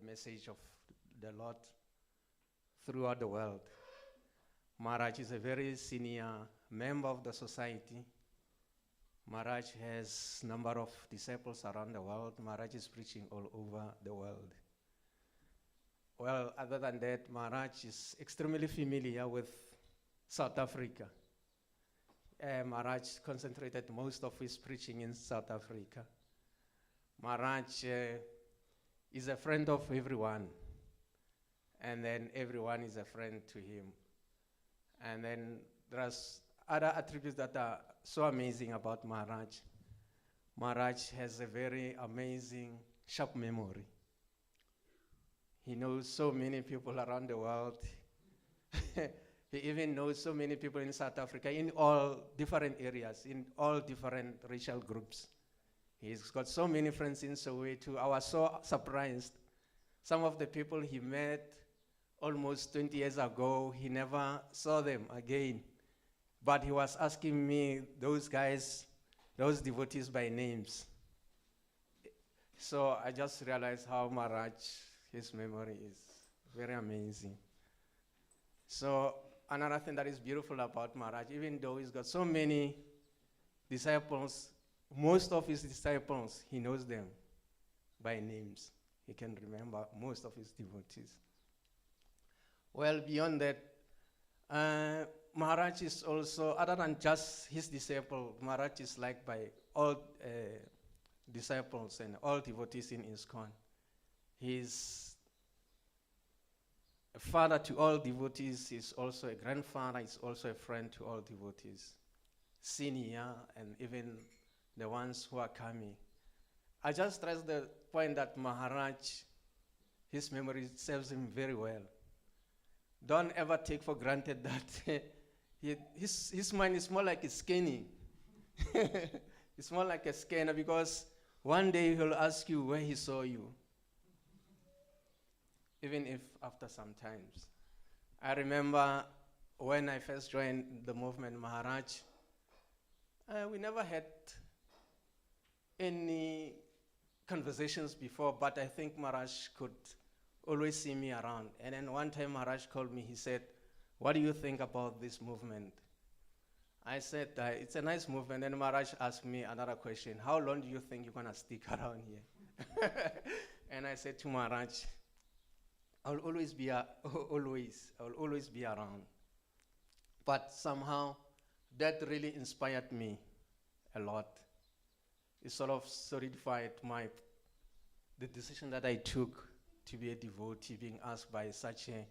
message of the Lord throughout the world. Maharaj is a very senior member of the society. Maharaj has a number of disciples around the world. Maharaj is preaching all over the world. Well, other than that, Maharaj is extremely familiar with South Africa. Maharaj concentrated most of his preaching in South Africa. Maharaj is a friend of everyone, and then everyone is a friend to him. And then there's other attributes that are so amazing about Maharaj. Maharaj has a very amazing, sharp memory. He knows so many people around the world. He even knows so many people in South Africa, in all different areas, in all different racial groups. He's got so many friends in Soweto. I was so surprised. Some of the people he met almost 20 years ago, he never saw them again. But he was asking me those guys, those devotees by names. So I just realized how Maharaj, his memory is very amazing. So another thing that is beautiful about Maharaj, even though he's got so many disciples, most of his disciples, he knows them by names. He can remember most of his devotees. Well, beyond that, Maharaj is also, other than just his disciple, Maharaj is liked by all disciples and all devotees in ISKCON. He's a father to all devotees. He's also a grandfather. He's also a friend to all devotees, senior and even the ones who are coming. I just stress the point that Maharaj, his memory serves him very well. Don't ever take for granted that his mind is more like a scanning. It's more like a scanner, because one day he'll ask you where he saw you, even if after some times. I remember when I first joined the movement, Maharaj, we never had any conversations before, but I think Maharaj could always see me around. And then one time Maharaj called me, he said, "What do you think about this movement?" I said, "It's a nice movement." And Maharaj asked me another question: "How long do you think you're gonna stick around here?" And I said to Maharaj, I'll always be around. But somehow that really inspired me a lot. It sort of solidified the decision that I took to be a devotee, being asked by such a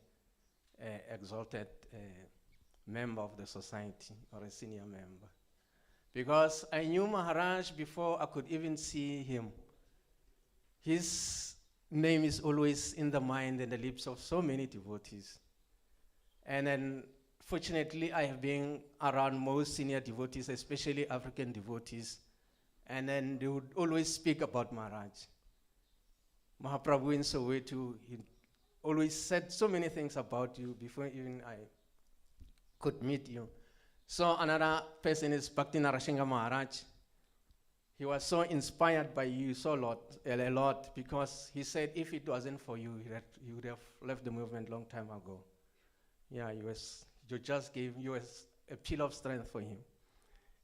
exalted member of the society, or a senior member. Because I knew Maharaj before I could even see him. His name is always in the mind and the lips of so many devotees. And then, fortunately, I have been around most senior devotees, especially African devotees, and then they would always speak about Maharaj. Mahaprabhu in Soweto, he always said so many things about you before even I could meet you. So another person is Bhakti Narasingha Maharaj. He was so inspired by you a lot, because he said if it wasn't for you, he would have left the movement long time ago. Yeah, you just gave you a pill of strength for him.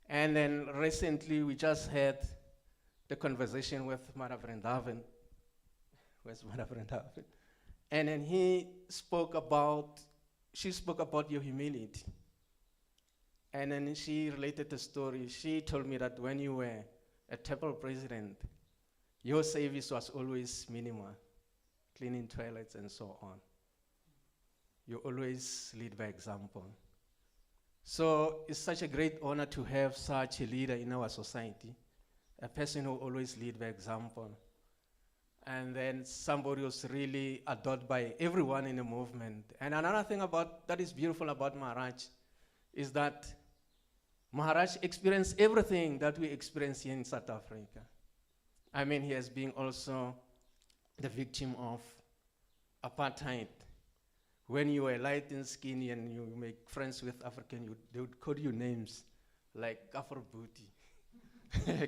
And then recently we just had the conversation with Mother Vrindavan. Where's Mother Vrindavan? And then she spoke about your humility. And then she related the story. She told me that when you were a temple president, your service was always minimal, cleaning toilets and so on. You always lead by example. So it's such a great honor to have such a leader in our society, a person who always leads by example. And then somebody who's really adored by everyone in the movement. And another thing that is beautiful about Maharaj is that Maharaj experienced everything that we experience here in South Africa. I mean, he has been also the victim of apartheid. When you were light and skinny and you make friends with African, they would call you names like Kafar Booty,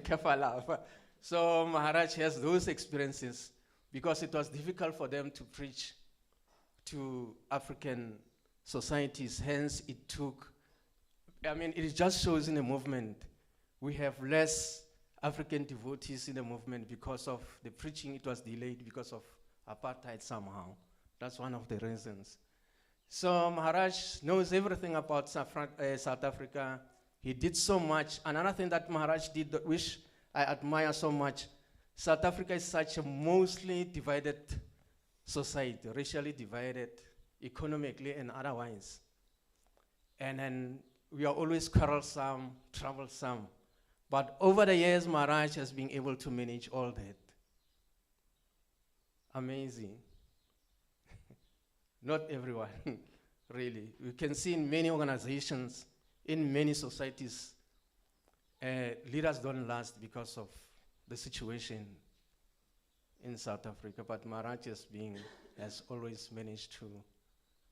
Kafalava. So Maharaj has those experiences because it was difficult for them to preach to African societies. Hence, it just shows in the movement. We have less African devotees in the movement because of the preaching. It was delayed because of apartheid somehow. That's one of the reasons. So Maharaj knows everything about South Africa. He did so much. Another thing that Maharaj did, which I admire so much, South Africa is such a mostly divided society, racially divided, economically and otherwise. And then we are always quarrelsome, troublesome. But over the years, Maharaj has been able to manage all that. Amazing. Not everyone, really. We can see in many organizations, in many societies, leaders don't last because of the situation in South Africa. But Maharaj has always managed to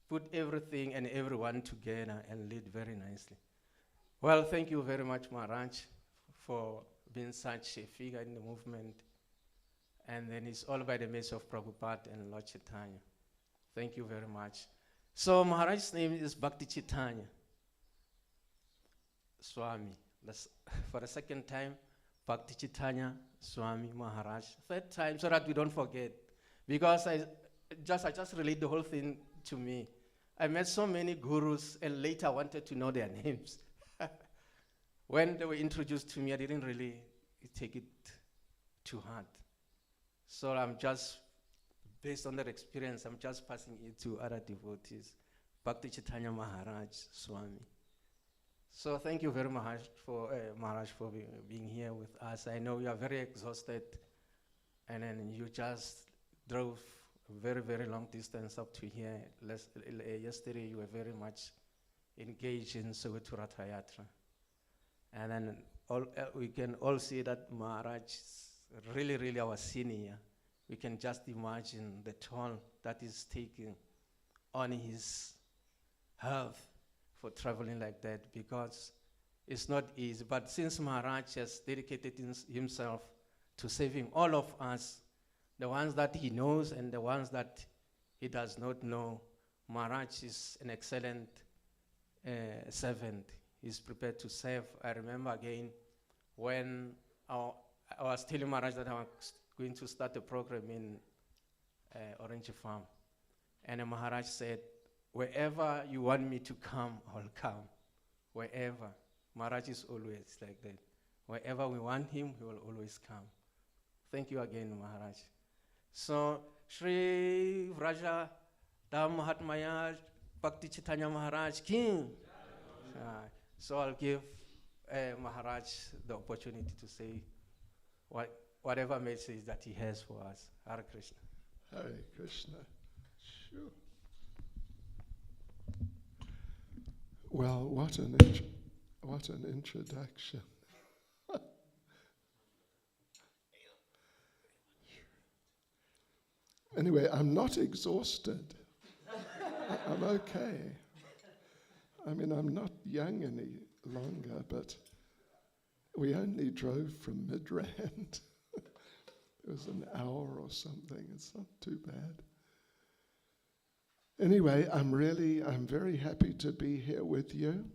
put everything and everyone together and lead very nicely. Well, thank you very much, Maharaj, for being such a figure in the movement. And then it's all by the mercy of Prabhupada and Lord Chaitanya. Thank you very much. So Maharaj's name is Bhakti Chaitanya Swami. That's for the second time, Bhakti Chaitanya Swami Maharaj. Third time, so that we don't forget. Because I just relate the whole thing to me. I met so many gurus and later wanted to know their names. When they were introduced to me, I didn't really take it to heart. So I'm just, based on that experience, I'm just passing it to other devotees. Bhakti Chaitanya Maharaj Swami. So thank you very much for Maharaj for being here with us. I know you are very exhausted, and then you just drove a very, very long distance up to here. Yesterday you were very much engaged in Soweto Ratha Yatra. And then we can all see that Maharaj is really, really our senior. We can just imagine the toll that is taking on his health for traveling like that, because it's not easy. But since Maharaj has dedicated himself to saving all of us, the ones that he knows and the ones that he does not know, Maharaj is an excellent servant. He's prepared to serve. I remember again when I was telling Maharaj that I was going to start a program in Orange Farm. And Maharaj said, wherever you want me to come, I'll come. Wherever. Maharaj is always like that. Wherever we want him, he will always come. Thank you again, Maharaj. So, Shri Vraja Dham Mahatmaya Bhakti Chaitanya Maharaj King. So I'll give Maharaj the opportunity to say whatever message that he has for us. Hare Krishna. Hare Krishna. Sure. Well, what an introduction. Anyway, I'm not exhausted. I'm okay. I mean, I'm not young any longer, but we only drove from Midrand. It was an hour or something. It's not too bad. Anyway, I'm very happy to be here with you.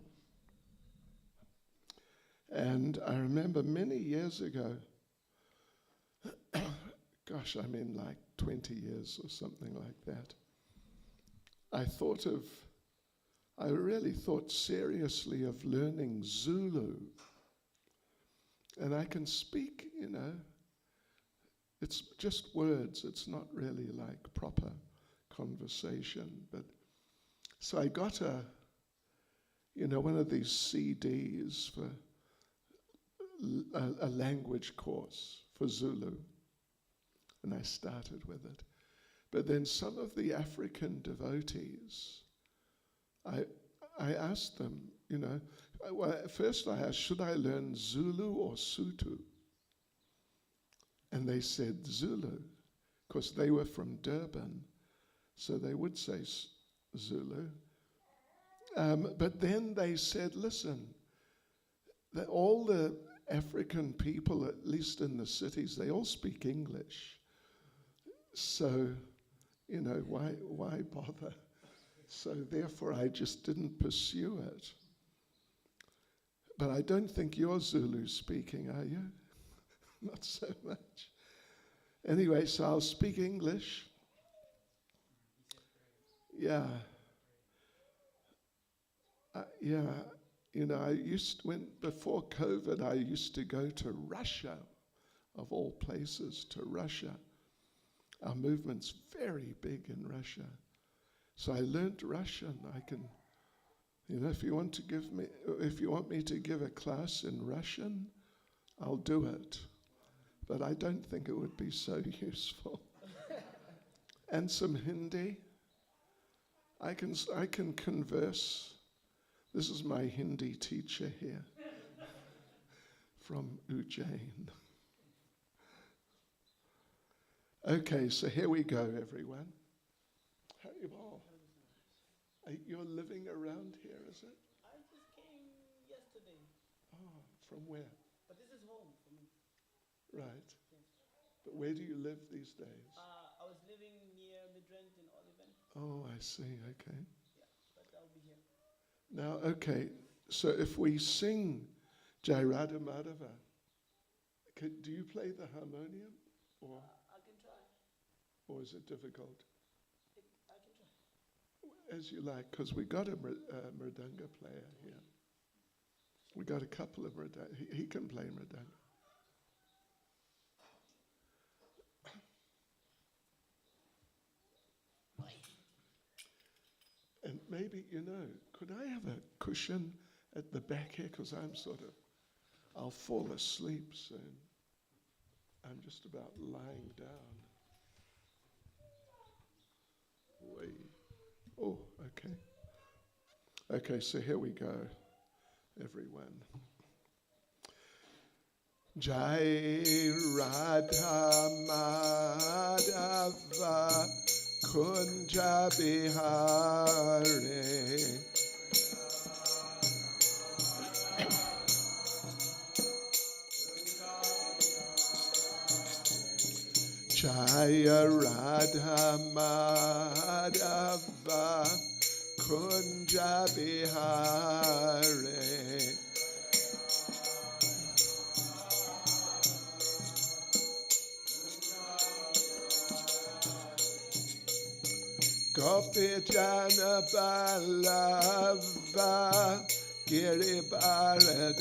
And I remember many years ago, gosh, I mean like 20 years or something like that, I really thought seriously of learning Zulu. And I can speak, it's just words, it's not really like proper conversation. But so I got one of these CDs for a language course for Zulu. And I started with it. But then some of the African devotees, I asked them, first I asked, should I learn Zulu or Sotho? And they said Zulu, because they were from Durban, so they would say Zulu. But then they said, listen, that all the African people, at least in the cities, they all speak English. So, why bother? So therefore I just didn't pursue it. But I don't think you're Zulu speaking, are you? Not so much. Anyway, so I'll speak English. Yeah. Before COVID, I used to go to Russia, of all places, to Russia. Our movement's very big in Russia. So I learned Russian. I can, if you want me to give a class in Russian, I'll do it. But I don't think it would be so useful. And some Hindi. I can converse. This is my Hindi teacher here from Ujjain. Okay, so here we go, everyone. Haribol. You're living around here, is it? I just came yesterday. Oh, from where? But this is home for me. Right. Yes. But where do you live these days? I was living near Midrand in Oliven. Oh, I see, okay. Yeah, but I'll be here. Now, okay, so if we sing Jai Radha Madhava, do you play the harmonium? Or, I can try. or is it difficult? I can try. As you like, because we got a mridanga player here. We got a couple of mridanga. He can play mridanga. And maybe, could I have a cushion at the back here? Because I'll fall asleep soon. I'm just about lying down. Wait. Oh, okay. Okay, so here we go, everyone. Jai Radha Madhava Kunja Bihare Jaya Radha Madhava Kunja Bihare Gopi Jana Balava Giri Bharadhare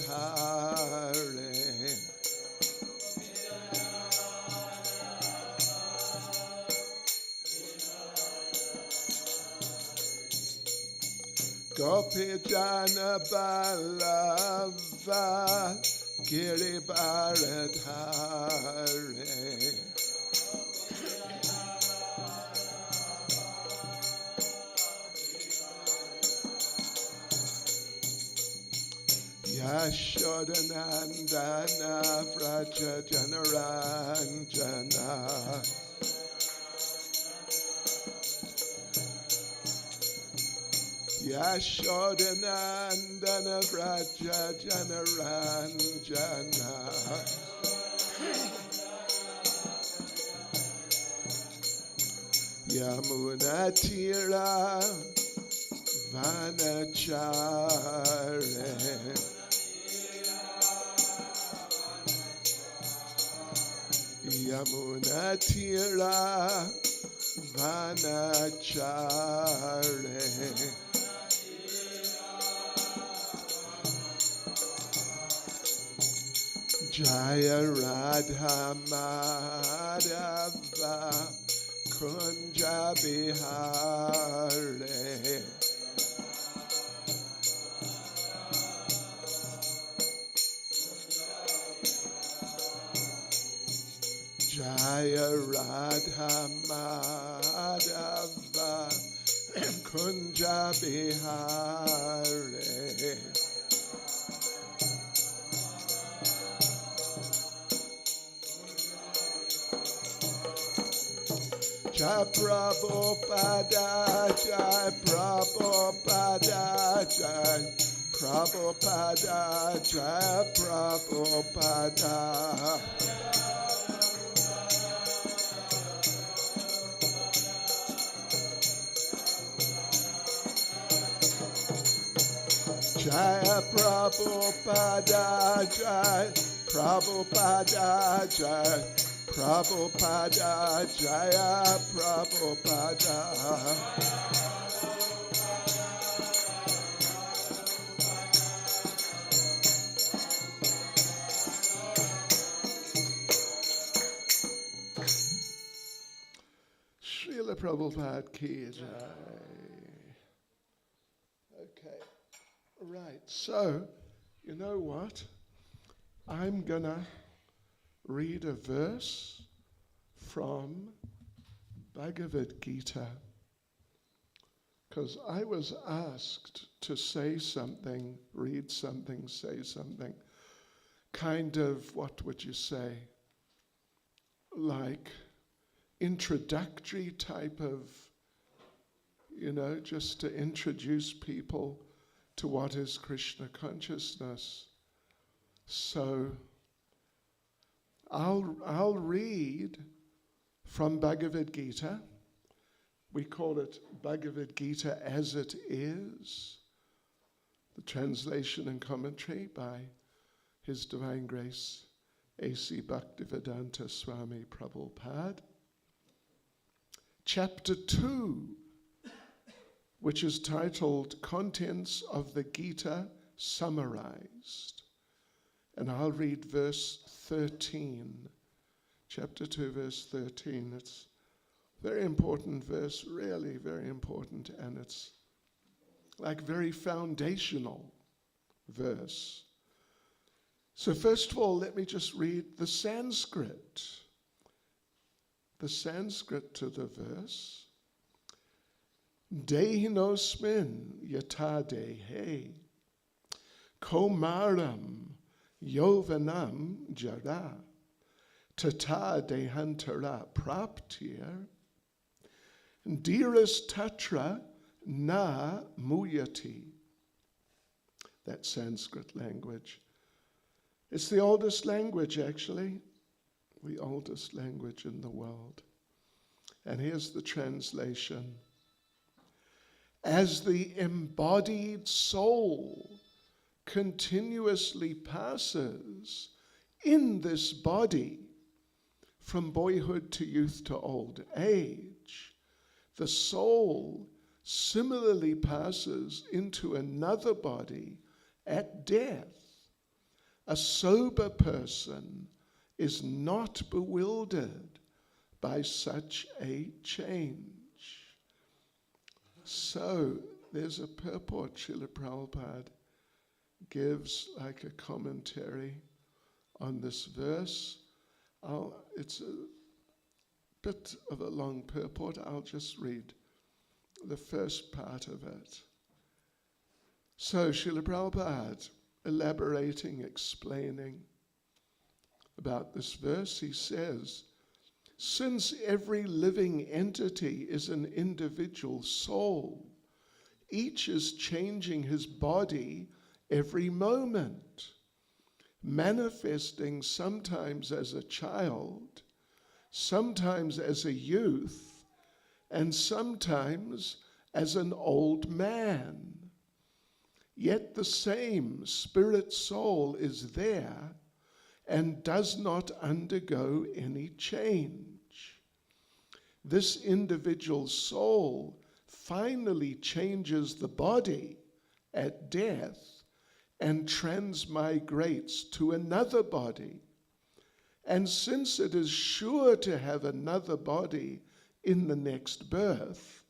Gopi Jana Balava Giri Bharadhare Yashodanandana Vraja Janaranjana Yashodanandana Vraja Janaranjana Yamunatira Vanachare Yamunatira Vanachare Jaya Radha Madhava Kunja Bihare Jaya Radha Madhava Kunja Bihare Jai Prabhupada Jai Prabhupada Jai Prabhupada Jai Prabhupada Jaya Prabhupada Jaya, Prabhupada Jaya, Prabhupada Jaya, Prabhupada. Srila Prabhupada ki jai. Okay, right, so, you know what? I'm gonna read a verse from Bhagavad-Gita, because I was asked to say something, read something, say something, kind of, what would you say, like introductory type of, just to introduce people to what is Krishna consciousness. So I'll read from Bhagavad-Gita. We call it Bhagavad-Gita as it is, the translation and commentary by His Divine Grace A.C. Bhaktivedanta Swami Prabhupada. Chapter 2, which is titled Contents of the Gita Summarized. And I'll read verse 13. Chapter 2, verse 13. It's a very important verse, really very important, and it's like very foundational verse. So first of all, let me just read the Sanskrit. The Sanskrit to the verse. Dehinosmin yata dehe komaram yovanam jara tata dehantara praptir diras tatra na muyati. That Sanskrit language. It's the oldest language, actually. The oldest language in the world. And here's the translation. As the embodied soul continuously passes in this body from boyhood to youth to old age, the soul similarly passes into another body at death. A sober person is not bewildered by such a change. So there's a purport Srila Prabhupada gives, like a commentary on this verse. It's a bit of a long purport. I'll just read the first part of it. So Srila Prabhupada, elaborating, explaining about this verse, he says, since every living entity is an individual soul, each is changing his body every moment, manifesting sometimes as a child, sometimes as a youth, and sometimes as an old man. Yet the same spirit soul is there and does not undergo any change. This individual soul finally changes the body at death and transmigrates to another body. And since it is sure to have another body in the next birth,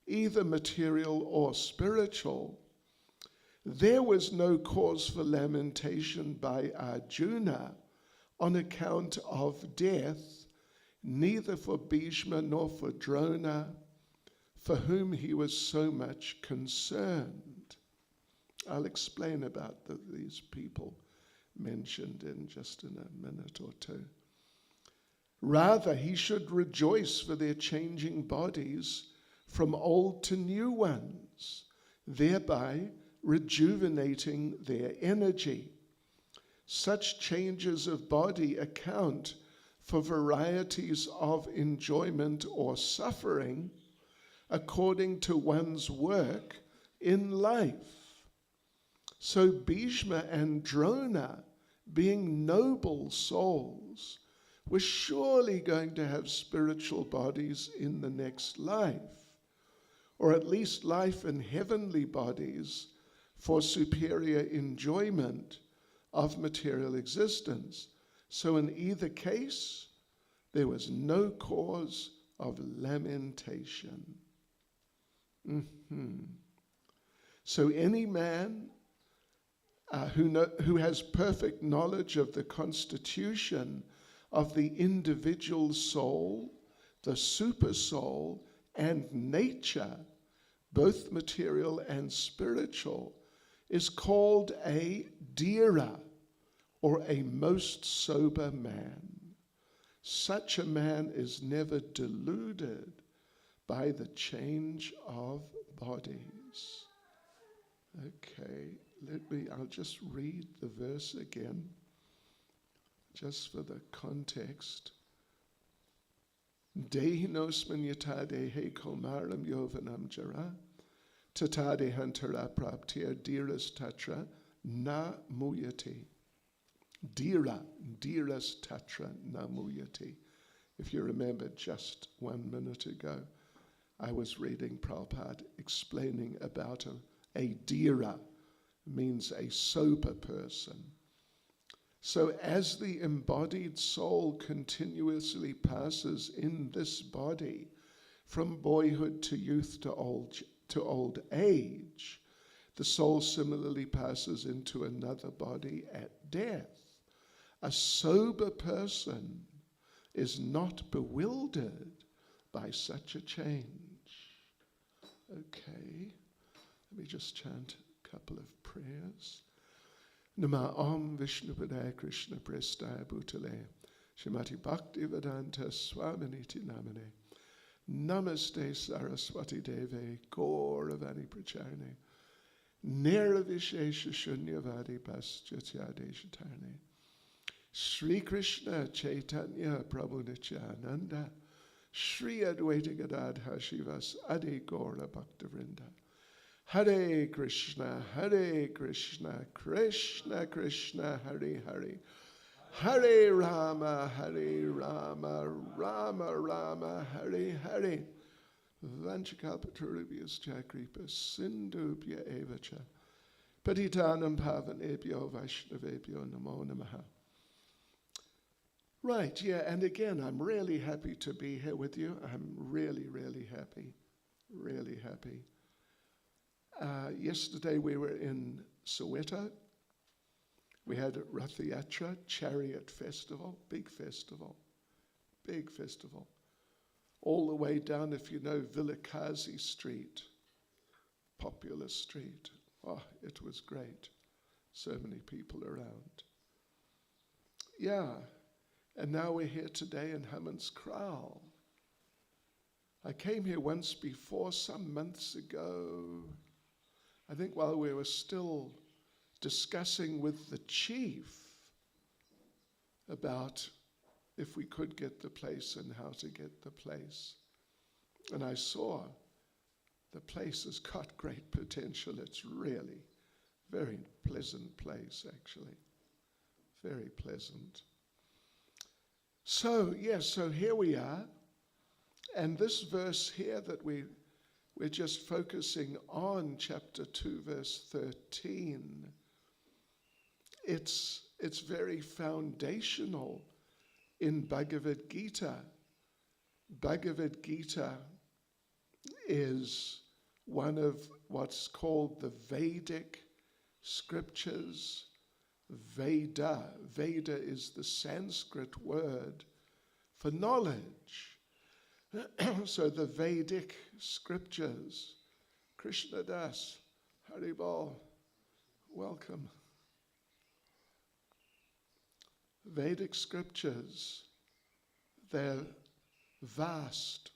either material or spiritual, there was no cause for lamentation by Arjuna on account of death, neither for Bhishma nor for Drona, for whom he was so much concerned. I'll explain about these people mentioned in a minute or two. Rather, he should rejoice for their changing bodies from old to new ones, thereby rejuvenating their energy. Such changes of body account for varieties of enjoyment or suffering according to one's work in life. So Bhishma and Drona, being noble souls, were surely going to have spiritual bodies in the next life, or at least life in heavenly bodies for superior enjoyment of material existence. So in either case, there was no cause of lamentation. So any man who has perfect knowledge of the constitution of the individual soul, the super soul, and nature, both material and spiritual, is called a dhira, or a most sober man. Such a man is never deluded by the change of bodies. Okay, I'll just read the verse again, just for the context. Dehinosman yatade he komaram yovanam jara, tatade hantara praptir dhiras tatra na muyati. Dhiras tatra na muyati. If you remember just 1 minute ago, I was reading Prabhupada explaining about a dhira, means a sober person. So as the embodied soul continuously passes in this body from boyhood to youth to old age, the soul similarly passes into another body at death. A sober person is not bewildered by such a change. Okay, let me just chant a couple of prayers. Nama Om Vishnupadaya Krishna Prestaya Bhutale Shrimati Bhaktivedanta Swaminiti Namane Namaste Saraswati Deve Gauravani Pracharne Nirvishesha Shunyavadi Paschatya Shatarne Sri Krishna Chaitanya Prabhu Nityananda Sri Advaita Gadadha Shivas Adi Gaura Bhaktavrinda Hare Krishna, Krishna Krishna, Hare Hare, Hare Rama, Rama Rama, Hare Hare. Vanchakalpatarubhyas Kripa Sindhubhya Evacha Patitanam Pavanebhyo Vaishnavebhyo Namo Namaha. Right, yeah, and again, I'm really happy to be here with you. I'm really, really happy. Really happy. Yesterday we were in Soweto. We had a Rath Yatra, chariot festival, big festival. All the way down, if you know, Vilakazi Street, popular street. Oh, it was great. So many people around. Yeah, and now we're here today in Hammanskraal. I came here once before, some months ago, I think while we were still discussing with the chief about if we could get the place and how to get the place. And I saw the place has got great potential. It's really very pleasant place, actually. Very pleasant. So, yes, so here we are. And this verse here that we're just focusing on, chapter 2, verse 13, it's very foundational in Bhagavad-Gita. Bhagavad-Gita is one of what's called the Vedic scriptures. Veda is the Sanskrit word for knowledge. So the Vedic scriptures, Krishna Das, Haribol, welcome. Vedic scriptures, they're vast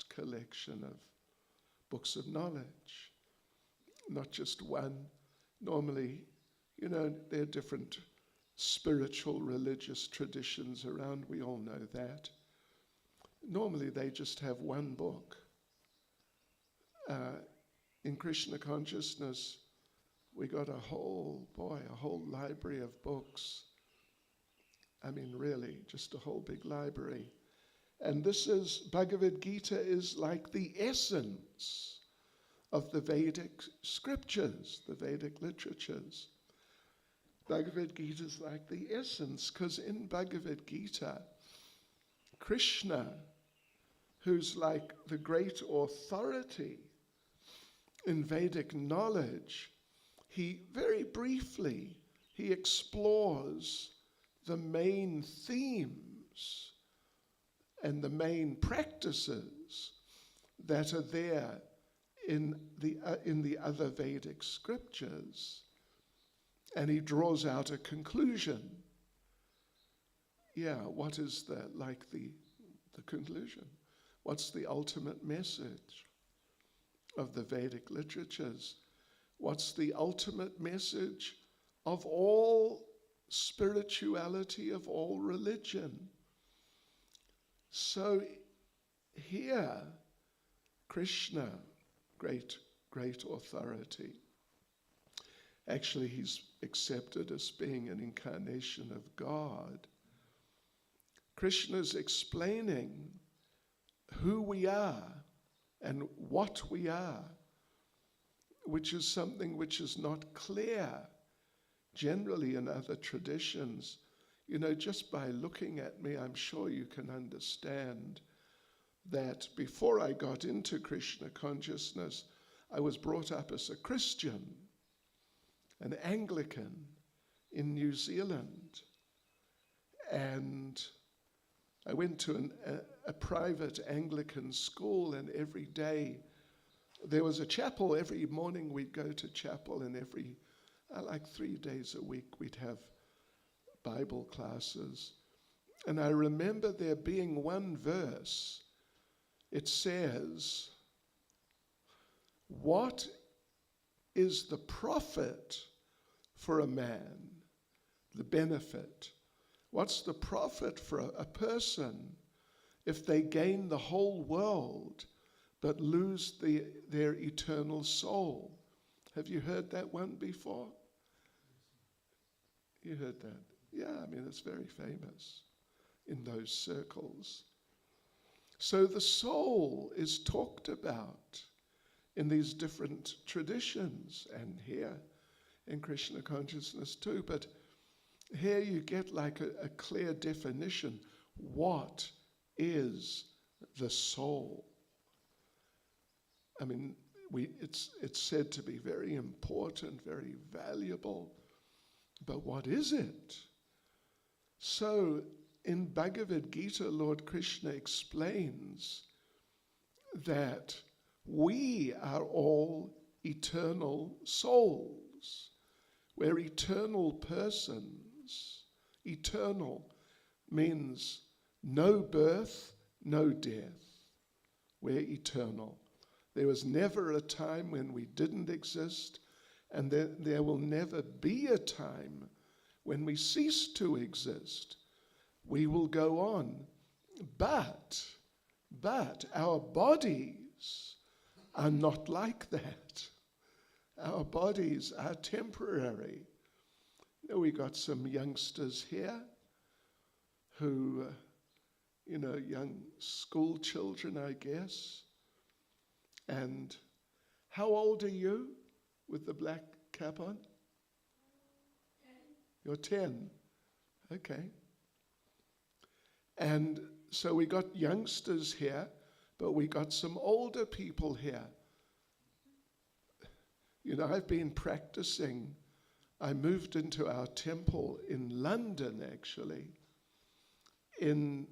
collection of books of knowledge, not just one. Normally, there are different spiritual, religious traditions around, we all know that. Normally they just have one book. In Krishna consciousness, We got a whole library of books. I mean, really, just a whole big library. And Bhagavad-Gita is like the essence of the Vedic scriptures, the Vedic literatures. Bhagavad-Gita is like the essence, because in Bhagavad-Gita, Krishna, who's like the great authority in Vedic knowledge, he very briefly, he explores the main themes and the main practices that are there in the other Vedic scriptures. And he draws out a conclusion. Yeah, what is the conclusion? What's the ultimate message of the Vedic literatures? What's the ultimate message of all spirituality, of all religion? So here, Krishna, great authority. Actually, he's accepted as being an incarnation of God. Krishna's explaining who we are and what we are, which is something which is not clear generally in other traditions. You know, just by looking at me, I'm sure you can understand that before I got into Krishna consciousness, I was brought up as a Christian, an Anglican in New Zealand. And I went to a private Anglican school, and every day there was a chapel. Every morning we'd go to chapel, and like 3 days a week we'd have Bible classes. And I remember there being one verse. It says, "What is the profit for a man?" The benefit. What's the profit for a person if they gain the whole world but lose their eternal soul? Have you heard that one before? You heard that? Yeah, I mean, it's very famous in those circles. So the soul is talked about in these different traditions, and here in Krishna consciousness too. But here you get like a clear definition. What is the soul? I mean, it's said to be very important, very valuable, but what is it? So in Bhagavad-Gita, Lord Krishna explains that we are all eternal souls. We're eternal persons. Eternal means no birth, no death. We're eternal. There was never a time when we didn't exist, and there will never be a time when we cease to exist. We will go on. But our bodies are not like that. Our bodies are temporary. You know, we got some youngsters here who, young school children, I guess. And how old are you with the black cap on? 10. You're 10. Okay. And so we got youngsters here, but we got some older people here. You know, I've been practicing. I moved into our temple in London, actually, in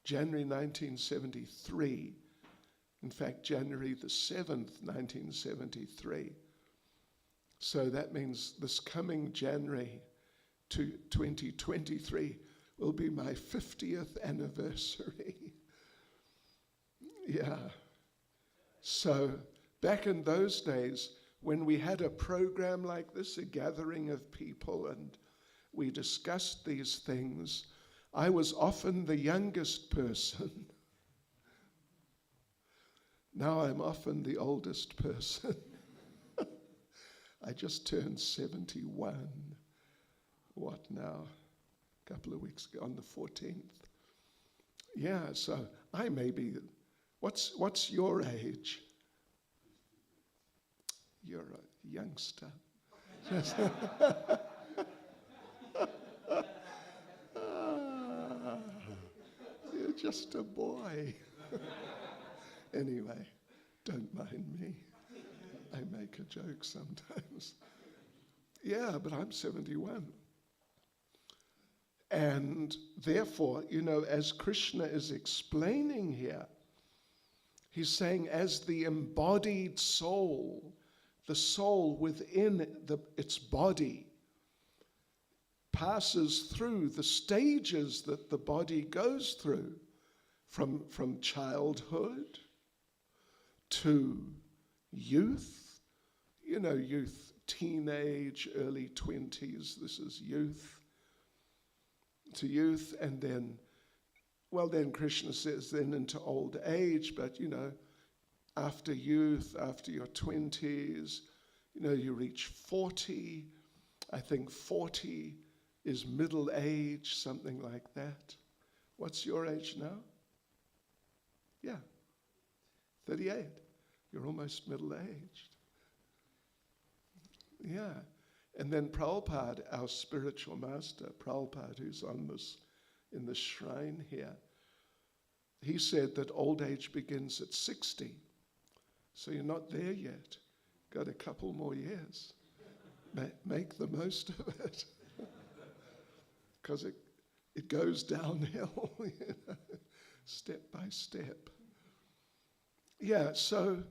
January 1973. In fact, January the 7th, 1973. So that means this coming January to 2023 will be my 50th anniversary. Yeah. So back in those days, when we had a program like this, a gathering of people, and we discussed these things, I was often the youngest person. Now I'm often the oldest person. I just turned 71. What now? A couple of weeks ago, on the 14th. Yeah, so I may be, what's your age? You're a youngster. You're just a boy. Anyway, don't mind me. I make a joke sometimes. Yeah, but I'm 71. And therefore, as Krishna is explaining here, he's saying as the embodied soul, the soul within its body, passes through the stages that the body goes through, from childhood to youth, youth, teenage, early 20s, this is youth, to youth, and then Krishna says then into old age, but after youth, after your 20s, you reach 40. I think 40 is middle age, something like that. What's your age now? Yeah, 38. You're almost middle-aged. Yeah. And then Prabhupada, our spiritual master, Prabhupada, who's in the shrine here, he said that old age begins at 60. So you're not there yet. Got a couple more years. Make the most of it. Because it goes downhill, step by step. Yeah, so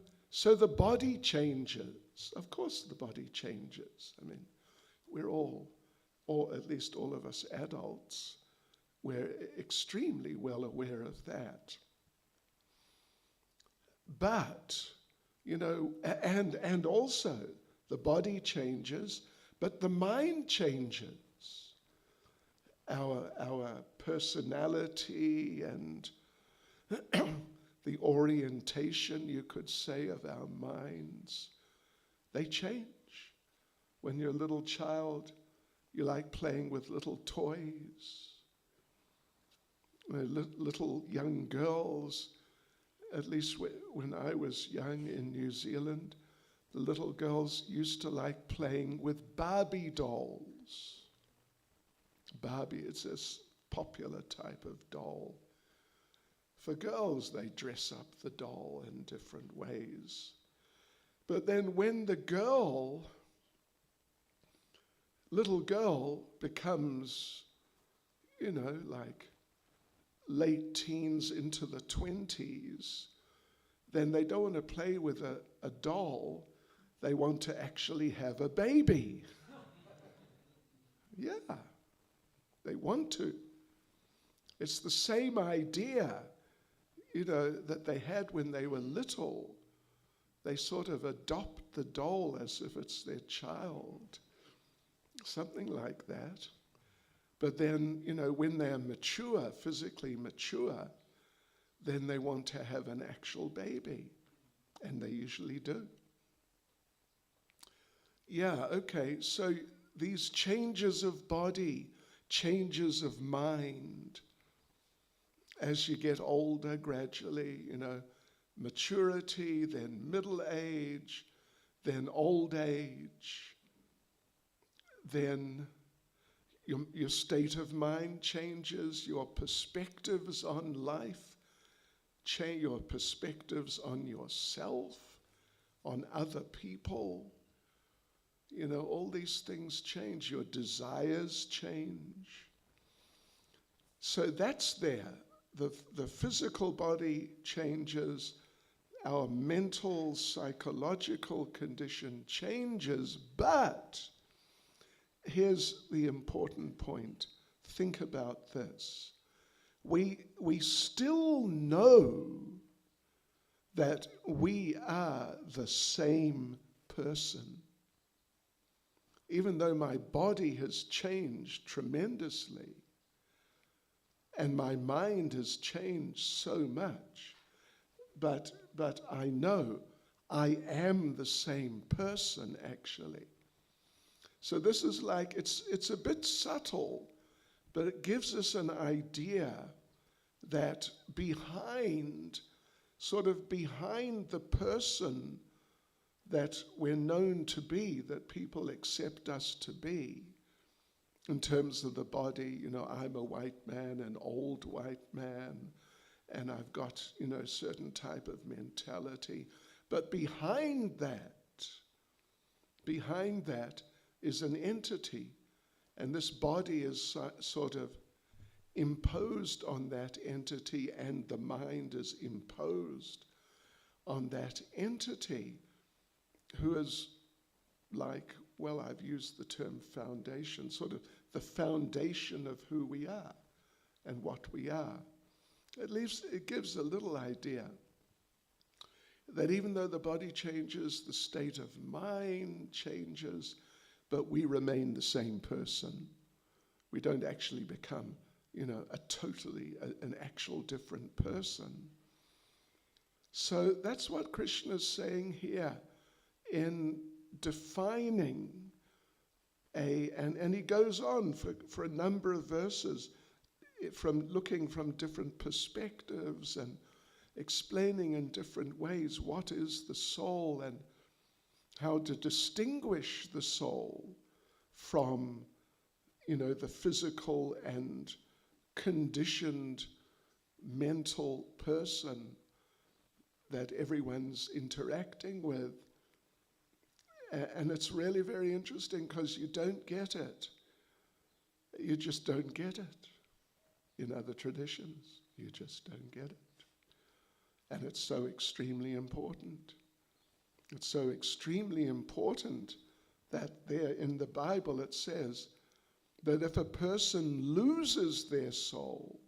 the body changes. Of course the body changes. I mean, we're all, or at least all of us adults, we're extremely well aware of that. But, and also the body changes, but the mind changes. Our personality and the orientation, you could say, of our minds, they change. When you're a little child, you like playing with little toys. Little young girls, at least when I was young in New Zealand, the little girls used to like playing with Barbie dolls. Barbie is this popular type of doll. For girls, they dress up the doll in different ways. But then when the little girl becomes, like late teens into the 20s, then they don't want to play with a doll. They want to actually have a baby. Yeah, they want to. It's the same idea, that they had when they were little. They sort of adopt the doll as if it's their child. Something like that. But then, when they're mature, physically mature, then they want to have an actual baby. And they usually do. Yeah, okay, so these changes of body, changes of mind, as you get older gradually, maturity, then middle age, then old age, then your state of mind changes, your perspectives on life, your perspectives on yourself, on other people. All these things change. Your desires change. So that's there. The physical body changes. Our mental, psychological condition changes. But here's the important point. Think about this. We still know that we are the same person. Even though my body has changed tremendously and my mind has changed so much, but I know I am the same person actually. So this is like, it's a bit subtle, but it gives us an idea that behind the person that we're known to be, that people accept us to be, in terms of the body, I'm a white man, an old white man, and I've got, a certain type of mentality. But behind that is an entity, and this body is sort of imposed on that entity, and the mind is imposed on that entity, who is like, well, I've used the term foundation, sort of the foundation of who we are and what we are. It gives a little idea that even though the body changes, the state of mind changes, but we remain the same person. We don't actually become, an actual different person. So that's what Krishna is saying here in defining and he goes on for a number of verses, from looking from different perspectives and explaining in different ways what is the soul and how to distinguish the soul from, the physical and conditioned mental person that everyone's interacting with. And it's really very interesting because you don't get it. You just don't get it. In other traditions, you just don't get it. And it's so extremely important. It's so extremely important that there in the Bible it says that if a person loses their soul,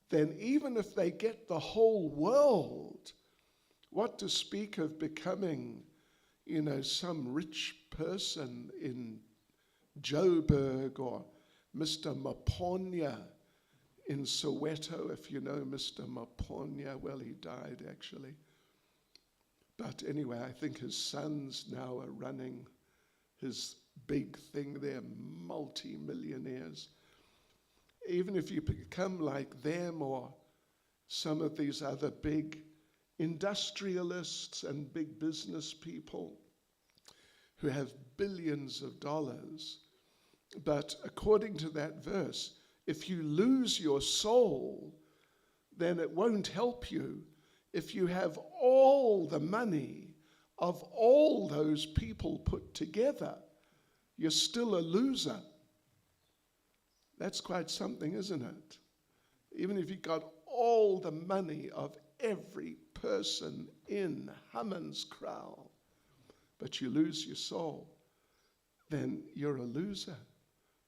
then even if they get the whole world, what to speak of becoming, some rich person in Joburg or Mr. Maponya in Soweto, if you know Mr. Maponya. Well, he died actually. But anyway, I think his sons now are running his big thing. They're multi-millionaires. Even if you become like them or some of these other big industrialists and big business people who have billions of dollars, but according to that verse, if you lose your soul, then it won't help you if you have all the money of all those people put together. You're still a loser. That's quite something, isn't it? Even if you got all the money of every person in Hammanskraal, but you lose your soul, then you're a loser.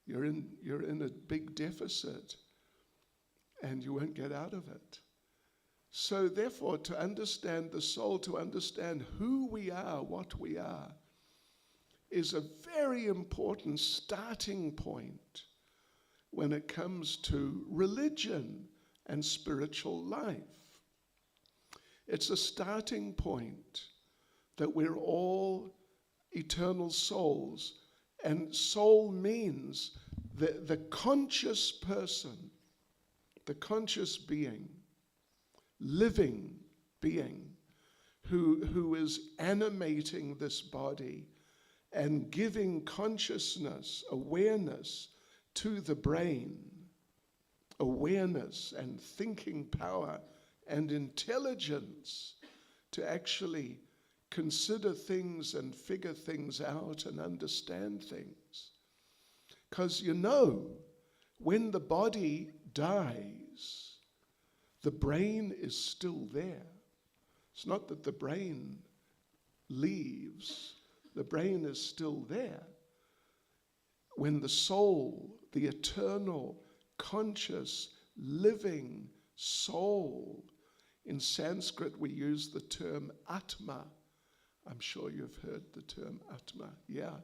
You're in a big deficit, and you won't get out of it. So therefore, to understand the soul, to understand who we are, what we are, is a very important starting point when it comes to religion and spiritual life. It's a starting point that we're all eternal souls. And soul means the conscious person, the conscious being, living being, who is animating this body and giving consciousness, awareness to the brain, awareness and thinking power and intelligence to actually consider things and figure things out and understand things. Because when the body dies, the brain is still there. It's not that the brain leaves, the brain is still there. When the soul, the eternal, conscious, living soul, in Sanskrit we use the term Atma. I'm sure you've heard the term Atma, yeah.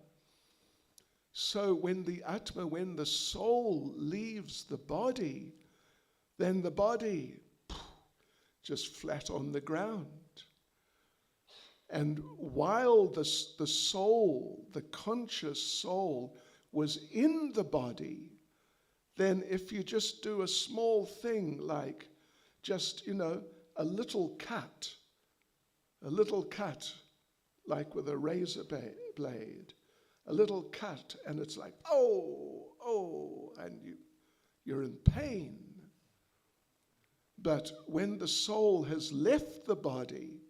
So when the soul leaves the body, then the body just flat on the ground. And while the soul, the conscious soul, was in the body, then if you just do a small thing like just, a little cut like with a razor blade, a little cut, and it's like, oh, and you're in pain. But when the soul has left the body,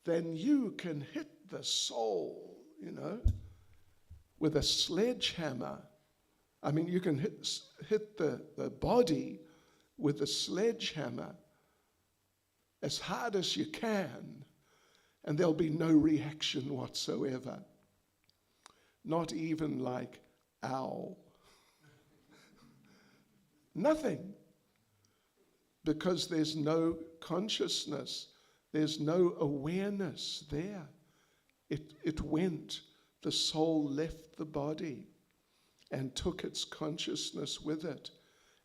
then you can hit the soul, with a sledgehammer. I mean, you can hit the body with a sledgehammer as hard as you can, and there'll be no reaction whatsoever. Not even like, ow. Nothing. Because there's no consciousness. There's no awareness there. It went. The soul left the body and took its consciousness with it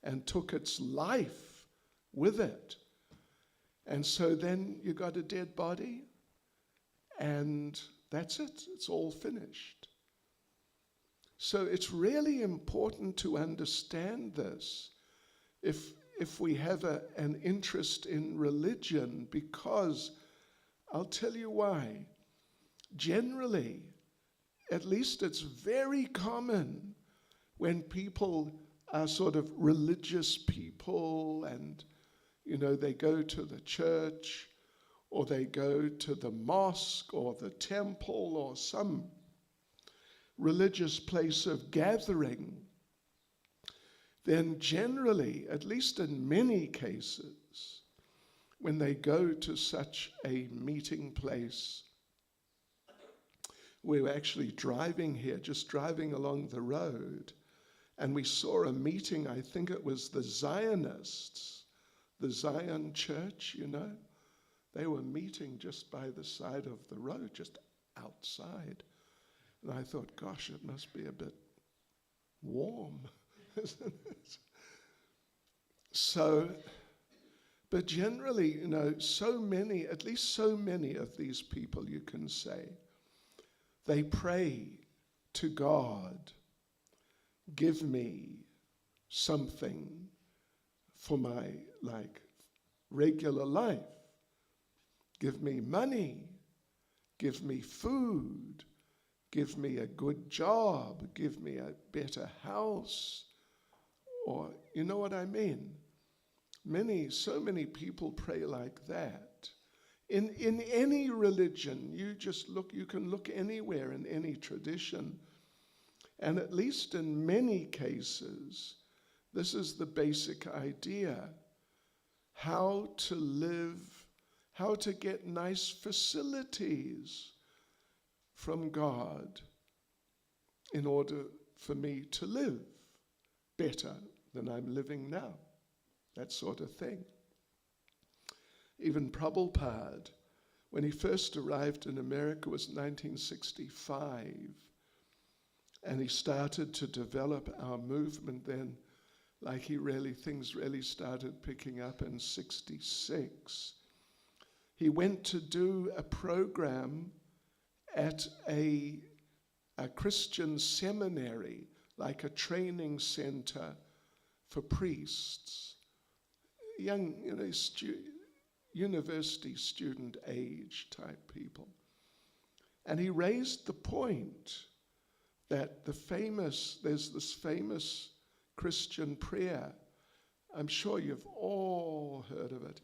and took its life with it. And so then you got a dead body, and that's it. It's all finished. So it's really important to understand this if we have an interest in religion, because I'll tell you why. Generally, at least it's very common when people are sort of religious people and, they go to the church or they go to the mosque or the temple or some religious place of gathering, then generally, at least in many cases, when they go to such a meeting place, we were actually driving here, just driving along the road, and we saw a meeting. I think it was the Zionists, the Zion Church, They were meeting just by the side of the road, just outside. And I thought, gosh, it must be a bit warm, isn't it? So, but generally, at least so many of these people, you can say, they pray to God, give me something for my, regular life. Give me money, give me food, give me a good job, give me a better house, or, you know what I mean? So many people pray like that. In any religion, you can look anywhere in any tradition, and at least in many cases, this is the basic idea: how to live, how to get nice facilities from God in order for me to live better than I'm living now. That sort of thing. Even Prabhupada, when he first arrived in America, was 1965, and he started to develop our movement then, things really started picking up in 66. He went to do a program at a Christian seminary, like a training center for priests, young, university student age type people. And he raised the point that there's this famous Christian prayer. I'm sure you've all heard of it.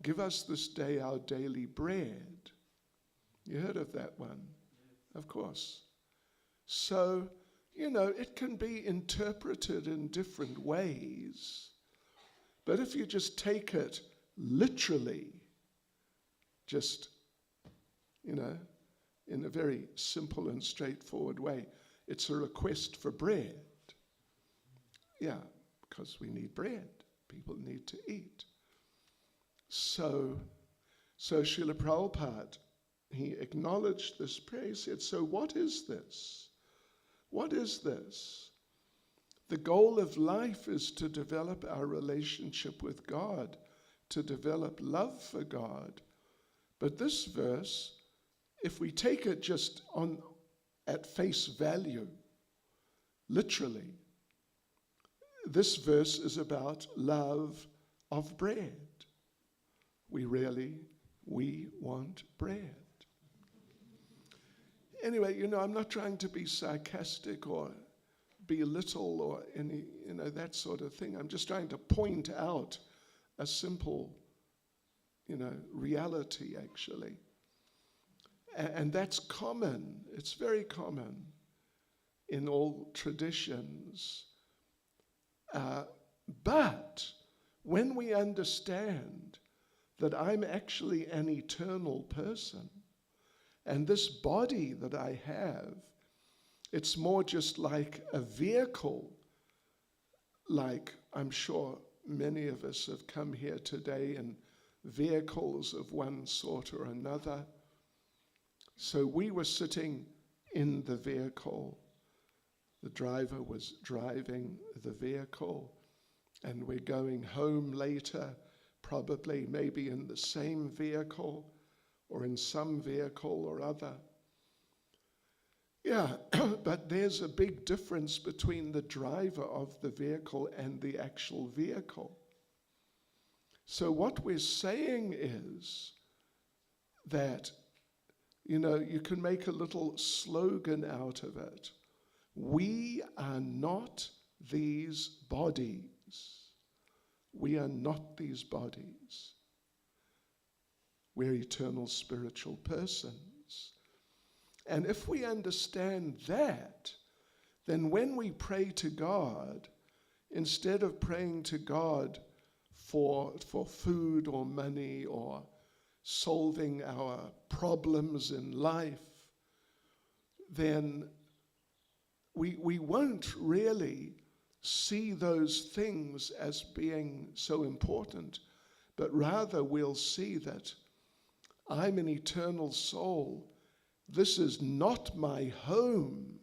Give us this day our daily bread. You heard of that one? Of course. So, it can be interpreted in different ways. But if you just take it literally, just, in a very simple and straightforward way, it's a request for bread. Yeah, because we need bread. People need to eat. So Srila Prabhupada, he acknowledged this prayer. He said, so what is this? What is this? The goal of life is to develop our relationship with God, to develop love for God. But this verse if we take it just at face value, literally, this verse is about love of bread. We want bread. Anyway, I'm not trying to be sarcastic or belittle or any, that sort of thing. I'm just trying to point out a simple, reality, actually. And that's common. It's very common in all traditions. But when we understand that I'm actually an eternal person, and this body that I have, it's more just like a vehicle, like I'm sure many of us have come here today in vehicles of one sort or another. So we were sitting in the vehicle. The driver was driving the vehicle, and we're going home later, probably maybe in the same vehicle or in some vehicle or other. Yeah, but there's a big difference between the driver of the vehicle and the actual vehicle. So what we're saying is that, you can make a little slogan out of it. We are not these bodies. We are not these bodies. We're eternal spiritual persons. And if we understand that, then when we pray to God, instead of praying to God for food or money or solving our problems in life, then we won't really see those things as being so important, but rather we'll see that I'm an eternal soul. This is not my home.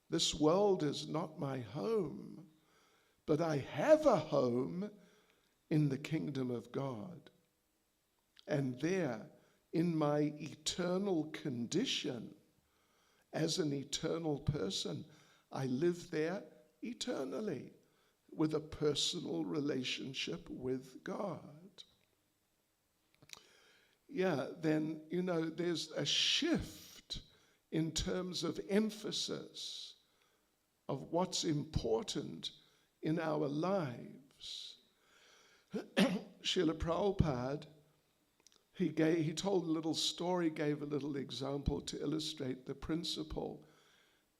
This world is not my home, but I have a home in the kingdom of God. And there, in my eternal condition, as an eternal person, I live there eternally with a personal relationship with God. Yeah, then, there's a shift in terms of emphasis of what's important in our lives. Srila Prabhupada, he told a little story, gave a little example to illustrate the principle.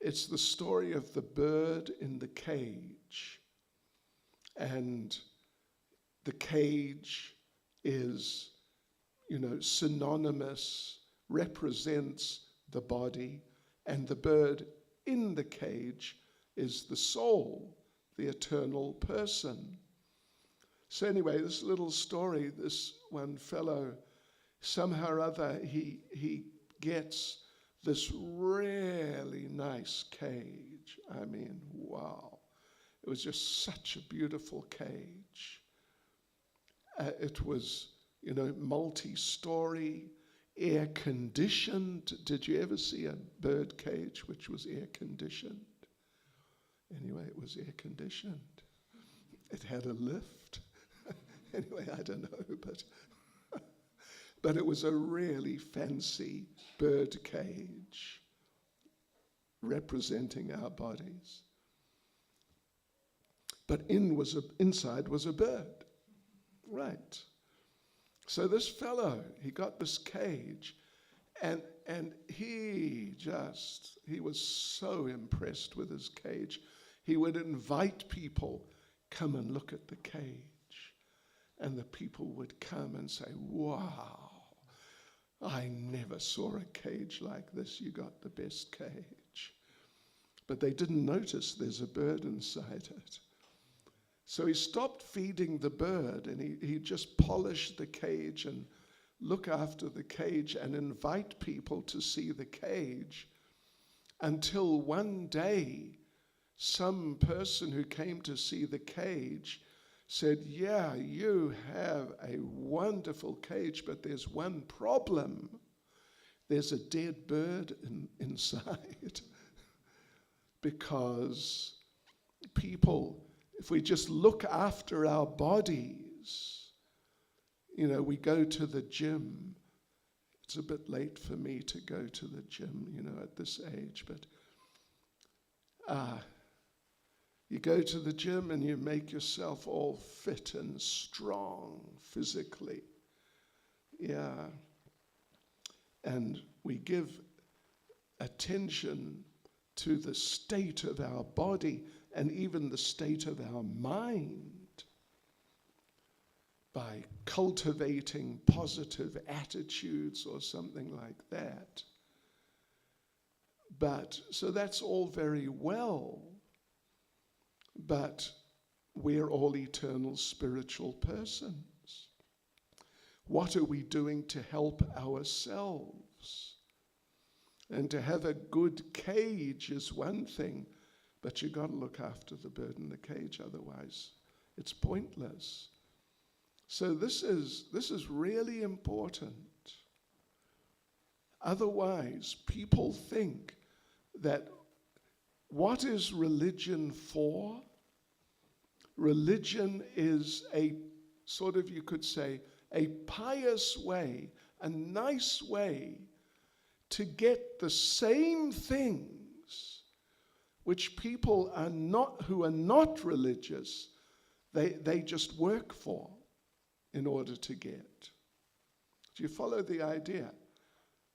It's the story of the bird in the cage. And the cage is, synonymous, represents the body, and the bird in the cage is the soul, the eternal person. So anyway, this little story, this one fellow, somehow or other, he gets this really nice cage. I mean, wow. It was just such a beautiful cage. It was, multi-story, air-conditioned. Did you ever see a bird cage which was air-conditioned? Anyway, it was air-conditioned. It had a lift. Anyway, I don't know, but it was a really fancy bird cage representing our bodies. But inside was a bird, right? So this fellow, he got this cage, and he was so impressed with his cage. He would invite people, come and look at the cage. And the people would come and say, wow, I never saw a cage like this. You got the best cage. But they didn't notice there's a bird inside it. So he stopped feeding the bird, and he just polished the cage and look after the cage and invite people to see the cage, until one day some person who came to see the cage said, yeah, you have a wonderful cage, but there's one problem. there's a dead bird inside. Because people, if we just look after our bodies, we go to the gym. It's a bit late for me to go to the gym, at this age, but you go to the gym and you make yourself all fit and strong physically. Yeah. And we give attention to the state of our body and even the state of our mind by cultivating positive attitudes or something like that. So that's all very well, but we're all eternal spiritual persons. What are we doing to help ourselves? And to have a good cage is one thing, but you've got to look after the bird in the cage, otherwise it's pointless. So this is really important. Otherwise, people think that what is religion for? Religion is a sort of, you could say, a pious way, a nice way to get the same things which people who are not religious, they just work for in order to get. Do you follow the idea?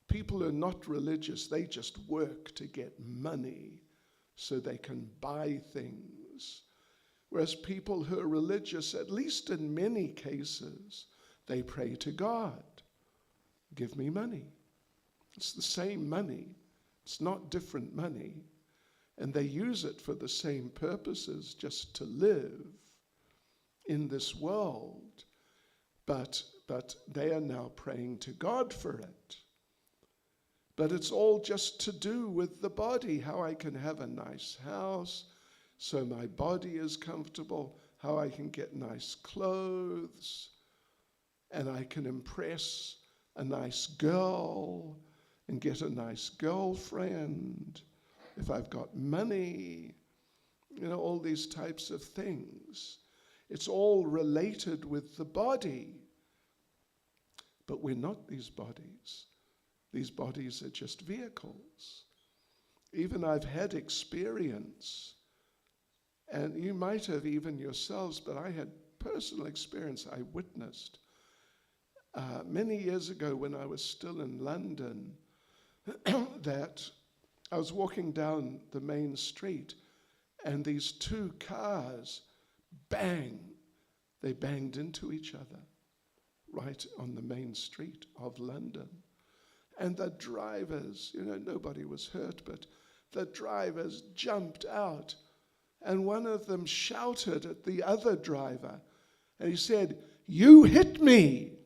People who are not religious, they just work to get money so they can buy things. Whereas people who are religious, at least in many cases, they pray to God. Give me money. It's the same money. It's not different money. And they use it for the same purposes, just to live in this world. But they are now praying to God for it. But it's all just to do with the body, how I can have a nice house so my body is comfortable, how I can get nice clothes, and I can impress a nice girl and get a nice girlfriend, if I've got money, all these types of things. It's all related with the body. But we're not these bodies. These bodies are just vehicles. Even I've had experience, and you might have even yourselves, but I had personal experience I witnessed. Many years ago when I was still in London, that I was walking down the main street and these two cars, they banged into each other right on the main street of London. And the drivers, nobody was hurt, but the drivers jumped out. And one of them shouted at the other driver. And he said, "You hit me!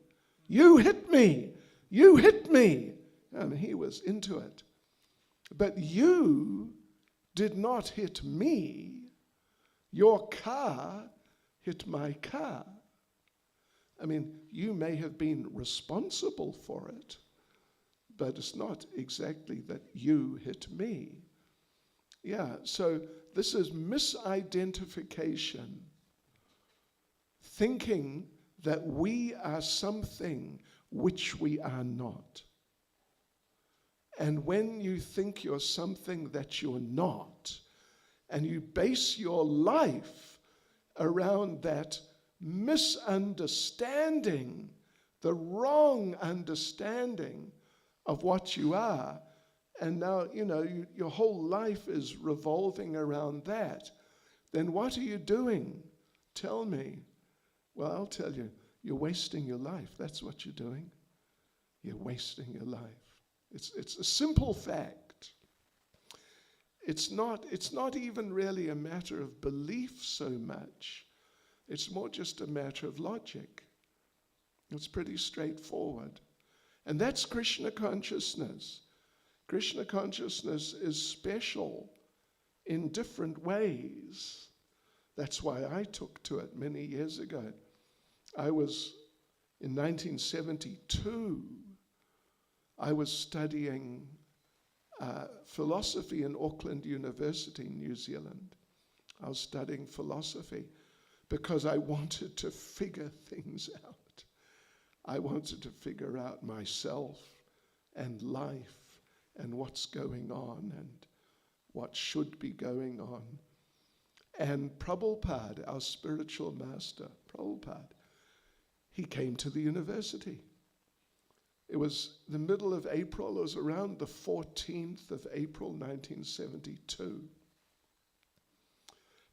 You hit me! You hit me!" And he was into it. But you did not hit me. Your car hit my car. I mean, you may have been responsible for it, but it's not exactly that you hit me. Yeah, so this is misidentification, thinking that we are something which we are not. And when you think you're something that you're not, and you base your life around that misunderstanding, the wrong understanding of what you are, and now, your whole life is revolving around that, then what are you doing? Tell me. Well, I'll tell you, you're wasting your life. That's what you're doing. You're wasting your life. It's a simple fact. It's not even really a matter of belief so much. It's more just a matter of logic. It's pretty straightforward. And that's Krishna consciousness. Krishna consciousness is special in different ways. That's why I took to it many years ago. I was in 1972. I was studying philosophy in Auckland University, New Zealand. I was studying philosophy because I wanted to figure things out. I wanted to figure out myself and life and what's going on and what should be going on. And Prabhupada, our spiritual master, Prabhupada, he came to the university. It was the middle of April. It was around the 14th of April, 1972.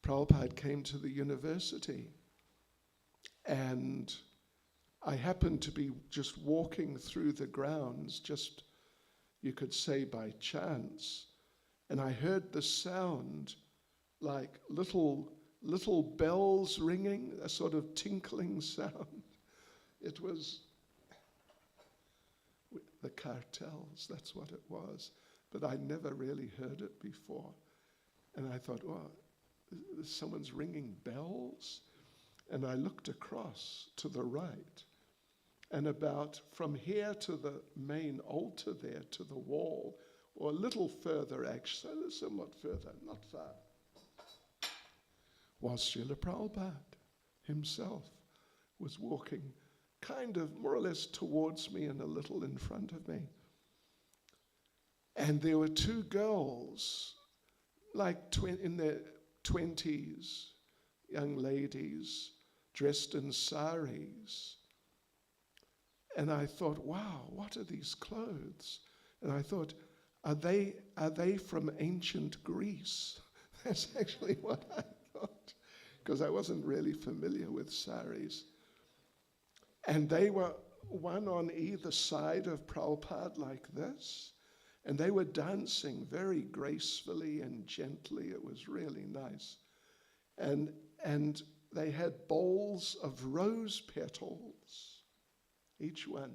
Prabhupada came to the university, and I happened to be just walking through the grounds, just, you could say, by chance, and I heard the sound like little bells ringing, a sort of tinkling sound. It was the cartels, that's what it was. But I never really heard it before. And I thought, well, someone's ringing bells? And I looked across to the right. And about from here to the main altar there, to the wall, or a little further actually, somewhat further, not far, was Srila Prabhupada himself, was walking kind of more or less towards me and a little in front of me. And there were two girls, like in their 20s, young ladies, dressed in saris. And I thought, wow, what are these clothes? And I thought, are they from ancient Greece? That's actually what I thought, because I wasn't really familiar with saris. And they were one on either side of Prabhupada like this, and they were dancing very gracefully and gently. It was really nice. And they had bowls of rose petals, each one,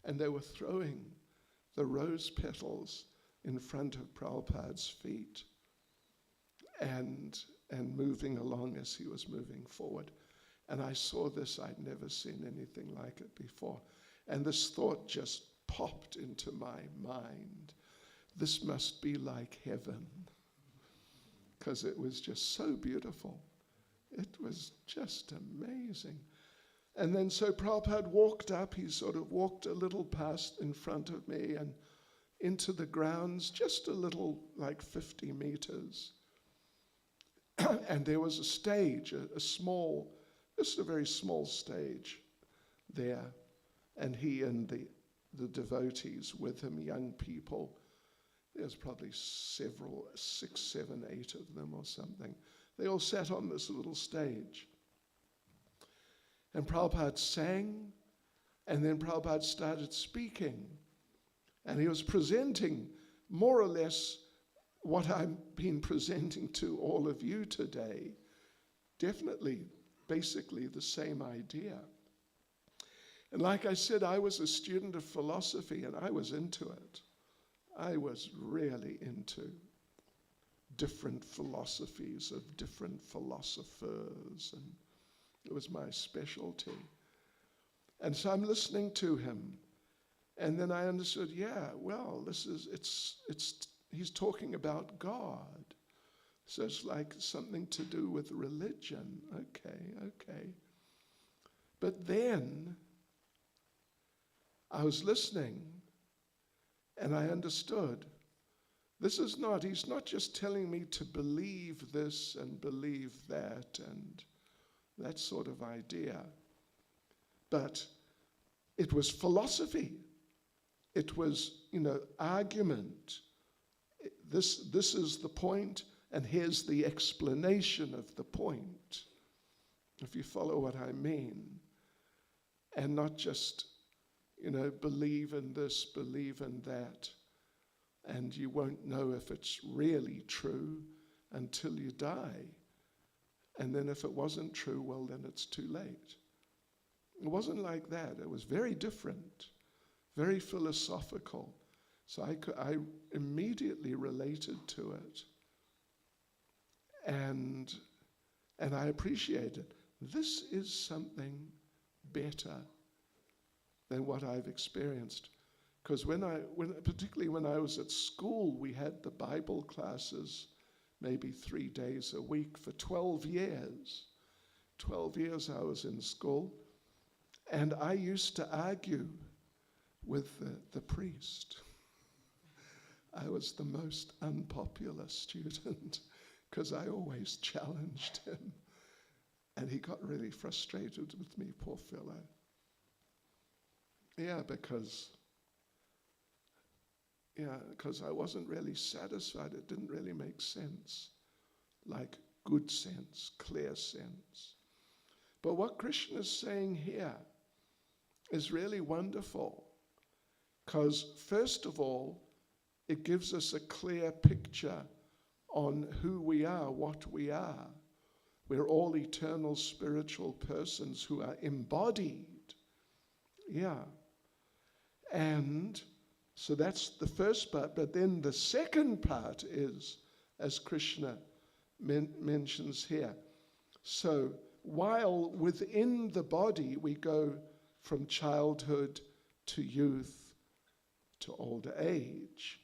and they were throwing the rose petals in front of Prabhupada's feet and moving along as he was moving forward. And I saw this, I'd never seen anything like it before. And this thought just popped into my mind. This must be like heaven, because it was just so beautiful. It was just amazing. And then so Prabhupada walked up, he sort of walked a little past in front of me and into the grounds, just a little, like 50 meters. And there was a stage, just a very small stage there. And he and the devotees with him, young people, there's probably 6, 7, 8 of them or something. They all sat on this little stage. And Prabhupada sang, and then Prabhupada started speaking. And he was presenting more or less what I've been presenting to all of you today. Definitely, basically the same idea. And like I said, I was a student of philosophy, and I was into it. I was really into different philosophies of different philosophers, and it was my specialty. And so I'm listening to him, and then I understood, he's talking about God. So it's like something to do with religion. Okay. But then I was listening, and I understood. He's not just telling me to believe this and believe that and that sort of idea. But it was philosophy. It was, argument. This is the point, and here's the explanation of the point, if you follow what I mean. And not just, believe in this, believe in that, and you won't know if it's really true until you die. And then if it wasn't true, well, then it's too late. It wasn't like that. It was very different, very philosophical. So I immediately related to it. And I appreciated, this is something better than what I've experienced. Because particularly when I was at school, we had the Bible classes maybe 3 days a week for 12 years. 12 years I was in school. And I used to argue with the priest. I was the most unpopular student because I always challenged him. And he got really frustrated with me, poor fellow. Yeah, because I wasn't really satisfied. It didn't really make sense, like good sense, clear sense. But what Krishna is saying here is really wonderful, because first of all, it gives us a clear picture on who we are, what we are. We're all eternal spiritual persons who are embodied. Yeah. And so that's the first part. But then the second part is, as Krishna mentions here, so while within the body we go from childhood to youth to old age,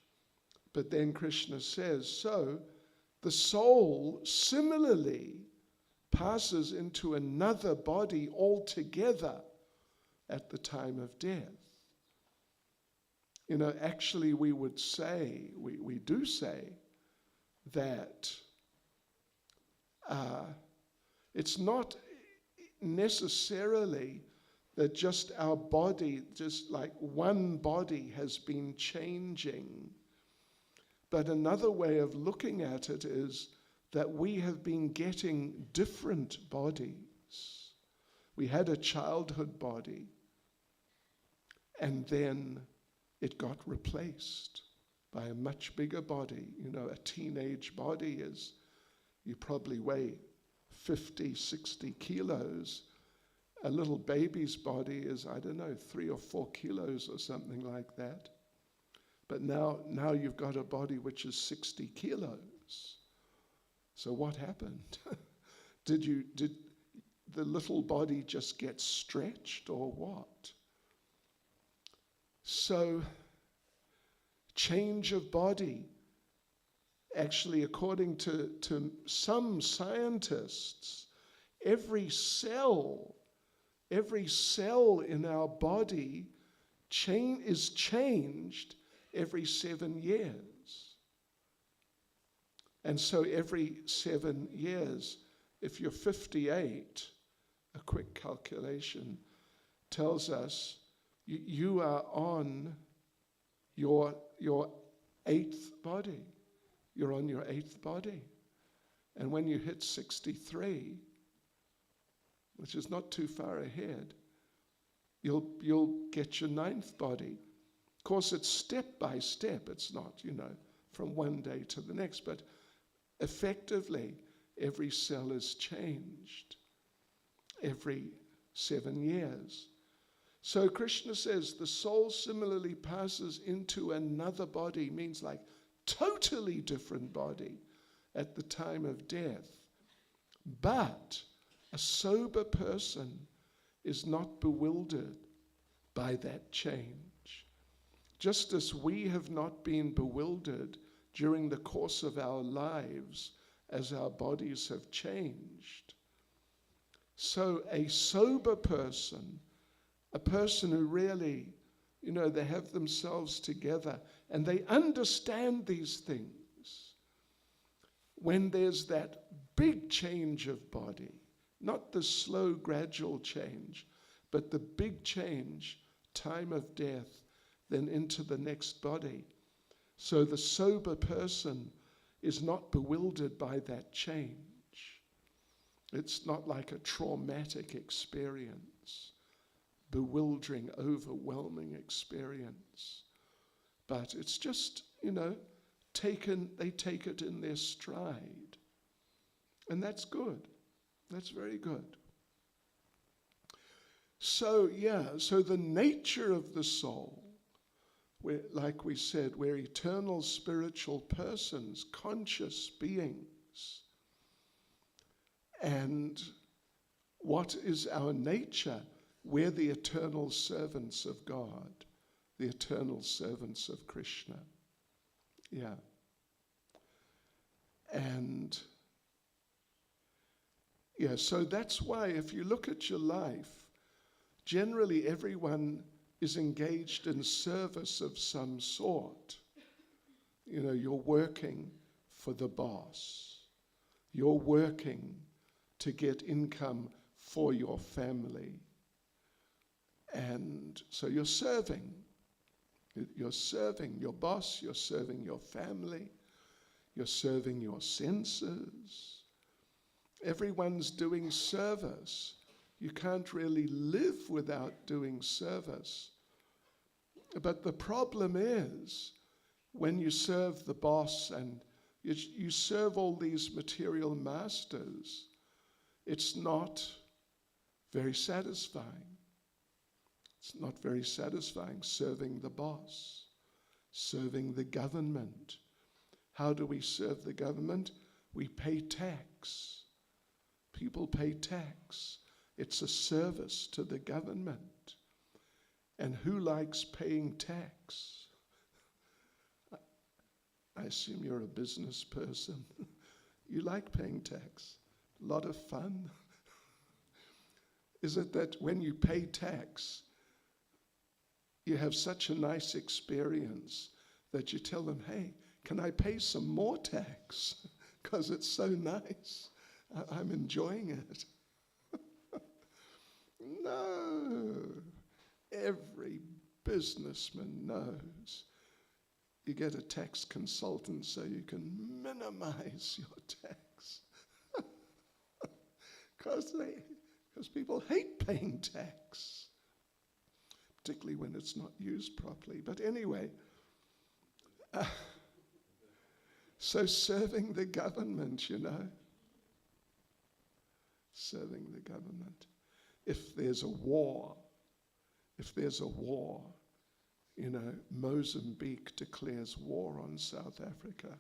but then Krishna says, so the soul similarly passes into another body altogether at the time of death. You know, actually we would say, we do say that it's not necessarily that just our body, just like one body has been changing. But another way of looking at it is that we have been getting different bodies. We had a childhood body, and then it got replaced by a much bigger body. You know, a teenage body is, you probably weigh 50, 60 kilos. A little baby's body is, I don't know, 3 or 4 kilos or something like that. But now you've got a body which is 60 kilos. So what happened? Did the little body just get stretched or what? So, change of body. Actually, according to some scientists, every cell in our body is changed every 7 years. And so every 7 years, if you're 58, a quick calculation tells us you are on your 8th body. You're on your 8th body. And when you hit 63, which is not too far ahead, you'll get your 9th body. Of course, it's step by step. It's not, from one day to the next. But effectively, every cell is changed every 7 years. So Krishna says the soul similarly passes into another body, means like totally different body at the time of death. But a sober person is not bewildered by that change. Just as we have not been bewildered during the course of our lives as our bodies have changed. So a sober person, a person who really, they have themselves together and they understand these things. When there's that big change of body, not the slow, gradual change, but the big change, time of death, then into the next body. So the sober person is not bewildered by that change. It's not like a traumatic experience, bewildering, overwhelming experience. But it's just, they take it in their stride. And that's good. That's very good. So the nature of the soul, like we said, we're eternal spiritual persons, conscious beings. And what is our nature? We're the eternal servants of God. the eternal servants of Krishna. Yeah. And yeah, so that's why if you look at your life, generally everyone is engaged in service of some sort. You know, you're working for the boss. You're working to get income for your family. And so you're serving. You're serving your boss, you're serving your family, you're serving your senses. Everyone's doing service. You can't really live without doing service. But the problem is, when you serve the boss and you serve all these material masters, it's not very satisfying. It's not very satisfying serving the boss, serving the government. How do we serve the government? We pay tax. People pay tax. It's a service to the government. And who likes paying tax? I assume you're a business person. You like paying tax. A lot of fun. Is it that when you pay tax, you have such a nice experience that you tell them, hey, can I pay some more tax? Because it's so nice. I'm enjoying it. No. Every businessman knows you get a tax consultant so you can minimize your tax. Because people hate paying tax, particularly when it's not used properly. But anyway, so serving the government, you know, serving the government. If there's a war, you know, Mozambique declares war on South Africa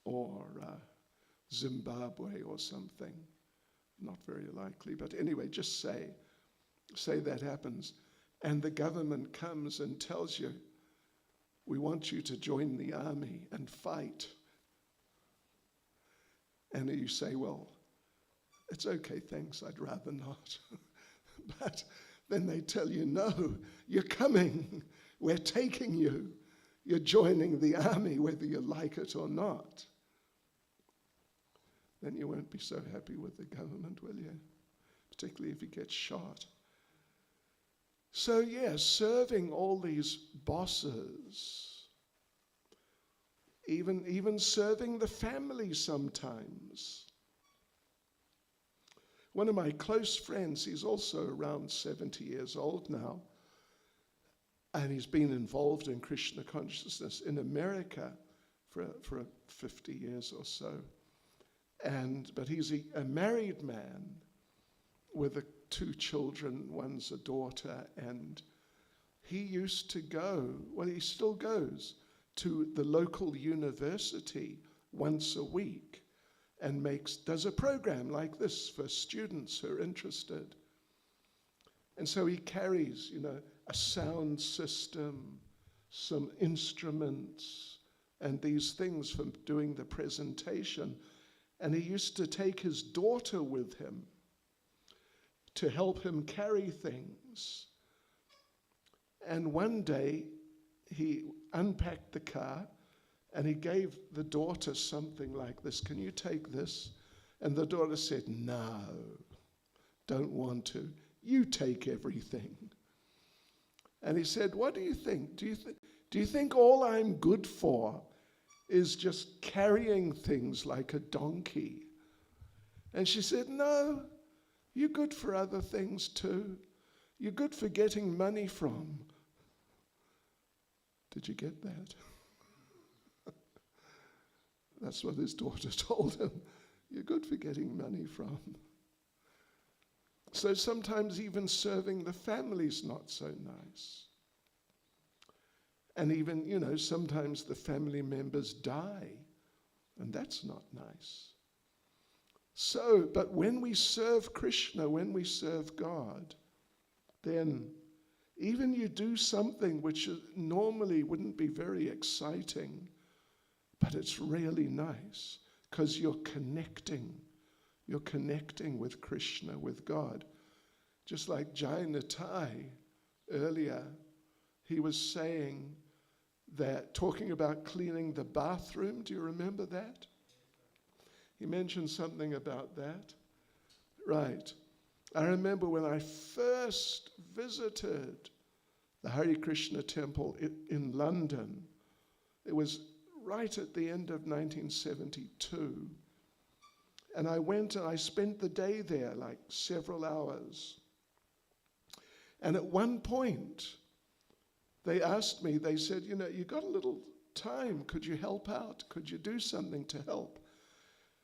or Zimbabwe or something. Not very likely, but anyway, just say that happens. And the government comes and tells you, we want you to join the army and fight. And you say, well, it's okay, thanks, I'd rather not. But then they tell you, no, you're coming, we're taking you, you're joining the army whether you like it or not. Then you won't be so happy with the government, will you? Particularly if you get shot. So yes, serving all these bosses, even serving the family sometimes. One of my close friends, he's also around 70 years old now, and he's been involved in Krishna consciousness in America for 50 years or so. But he's a married man with 2 children, one's a daughter, and he used to go, well, he still goes, to the local university once a week and does a program like this for students who are interested. And so he carries, you know, a sound system, some instruments, and these things for doing the presentation. And he used to take his daughter with him to help him carry things. And one day, he unpacked the car and he gave the daughter something like this. Can you take this? And the daughter said, no, don't want to. You take everything. And he said, what do you think? Do you think all I'm good for is just carrying things like a donkey? And she said, no, you're good for other things too. You're good for getting money from. Did you get that? That's what his daughter told him. You're good for getting money from. So sometimes even serving the family's not so nice. And even, you know, sometimes the family members die, and that's not nice. So, but when we serve Krishna, when we serve God, then Even you do something which normally wouldn't be very exciting, but it's really nice because you're connecting. You're connecting with Krishna, with God. Just like Jai Nitai earlier, he was saying that, talking about cleaning the bathroom. Do you remember that? He mentioned something about that. Right. I remember when I first visited the Hare Krishna temple in London. It was right at the end of 1972. And I went and I spent the day there, like several hours. And at one point, they asked me, they said, you know, you got a little time. Could you help out? Could you do something to help?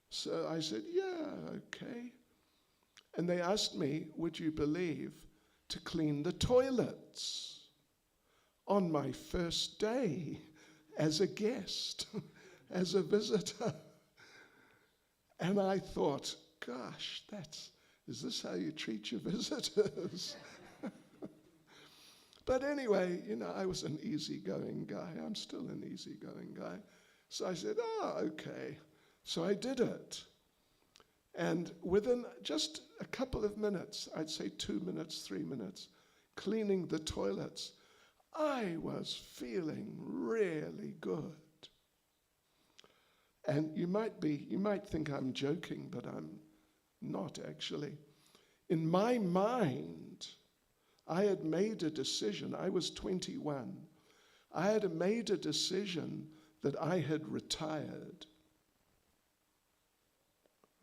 So I said, yeah, okay. And they asked me, would you believe, to clean the toilets on my first day as a guest, as a visitor. And I thought, gosh, is this how you treat your visitors? But anyway, you know, I was an easygoing guy. I'm still an easygoing guy. So I said, okay. So I did it. And within just a couple of minutes, I'd say 2 minutes, 3 minutes, cleaning the toilets, I was feeling really good. And you might think I'm joking, but I'm not actually. In my mind, I had made a decision. I was 21. I had made a decision that I had retired.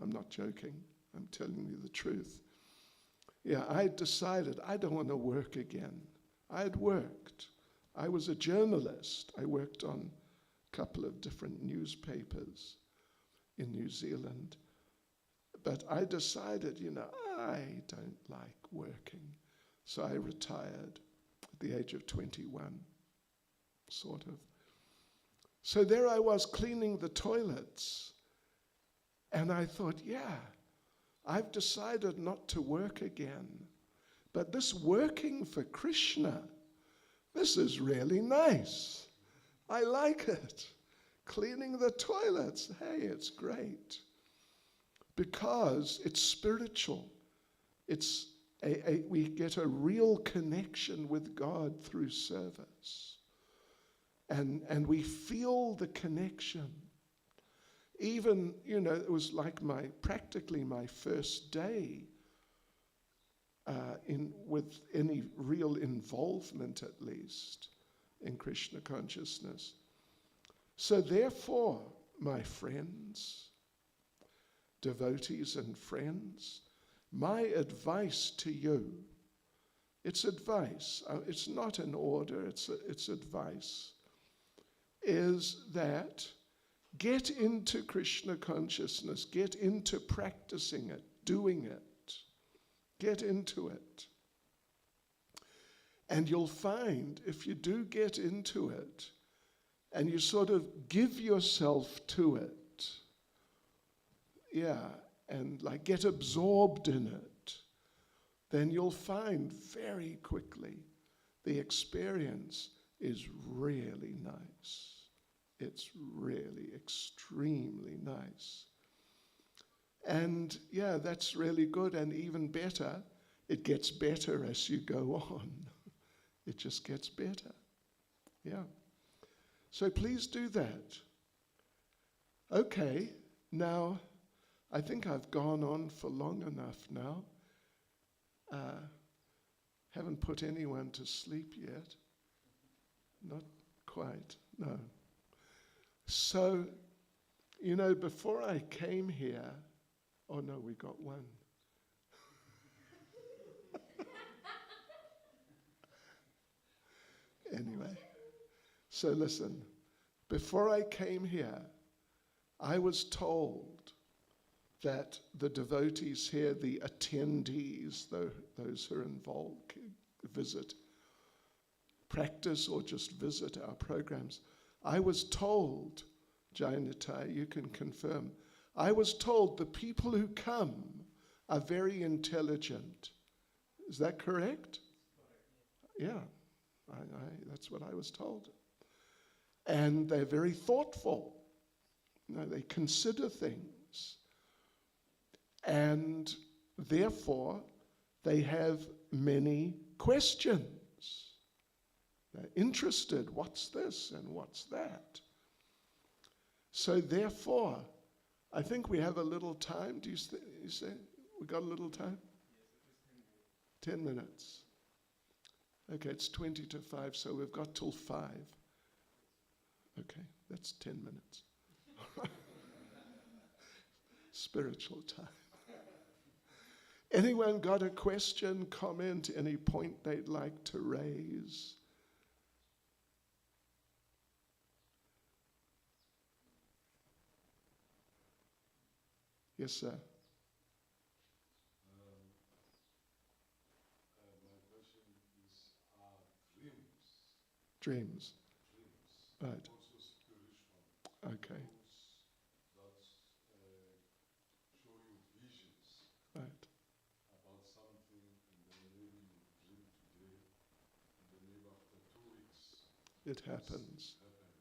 I'm not joking. I'm telling you the truth. Yeah, I had decided I don't want to work again. I had worked. I was a journalist. I worked on a couple of different newspapers in New Zealand. But I decided, you know, I don't like working. So I retired at the age of 21, sort of. So there I was cleaning the toilets. And I thought, yeah, I've decided not to work again. But this working for Krishna, this is really nice. I like it. Cleaning the toilets, hey, it's great. Because it's spiritual. We get a real connection with God through service. And we feel the connection. Even, you know, it was like practically my first day with any real involvement, at least, in Krishna consciousness. So therefore, my friends, devotees and friends, my advice to you, it's advice, it's not an order, it's advice, is that get into Krishna consciousness, get into practicing it, doing it, get into it. And you'll find if you do get into it and you sort of give yourself to it, and like get absorbed in it, then you'll find very quickly the experience is really nice. It's really extremely nice. And that's really good. And even better, it gets better as you go on. It just gets better. Yeah. So please do that. Okay, now I think I've gone on for long enough now. Haven't put anyone to sleep yet. Not quite, no. So, you know, before I came here, oh no, we got one. Anyway, so listen, before I came here, I was told that the devotees here, the attendees, those who are involved, visit, practice or just visit our programs, I was told, Jainitai, you can confirm, I was told the people who come are very intelligent. Is that correct? Yeah, that's what I was told. And they're very thoughtful. They consider things. And therefore, they have many questions. They're interested, what's this and what's that? So therefore, I think we have a little time. Do you say we got a little time? 10 minutes. Okay, it's 20 to 5, so we've got till 5. Okay, that's 10 minutes. Spiritual time. Anyone got a question, comment, any point they'd like to raise? Yes, sir. My question is, Dreams. Right. also spiritual, Okay. that show you visions Right. about something, and then maybe you dream today, and then maybe after 2 weeks It happens. happens.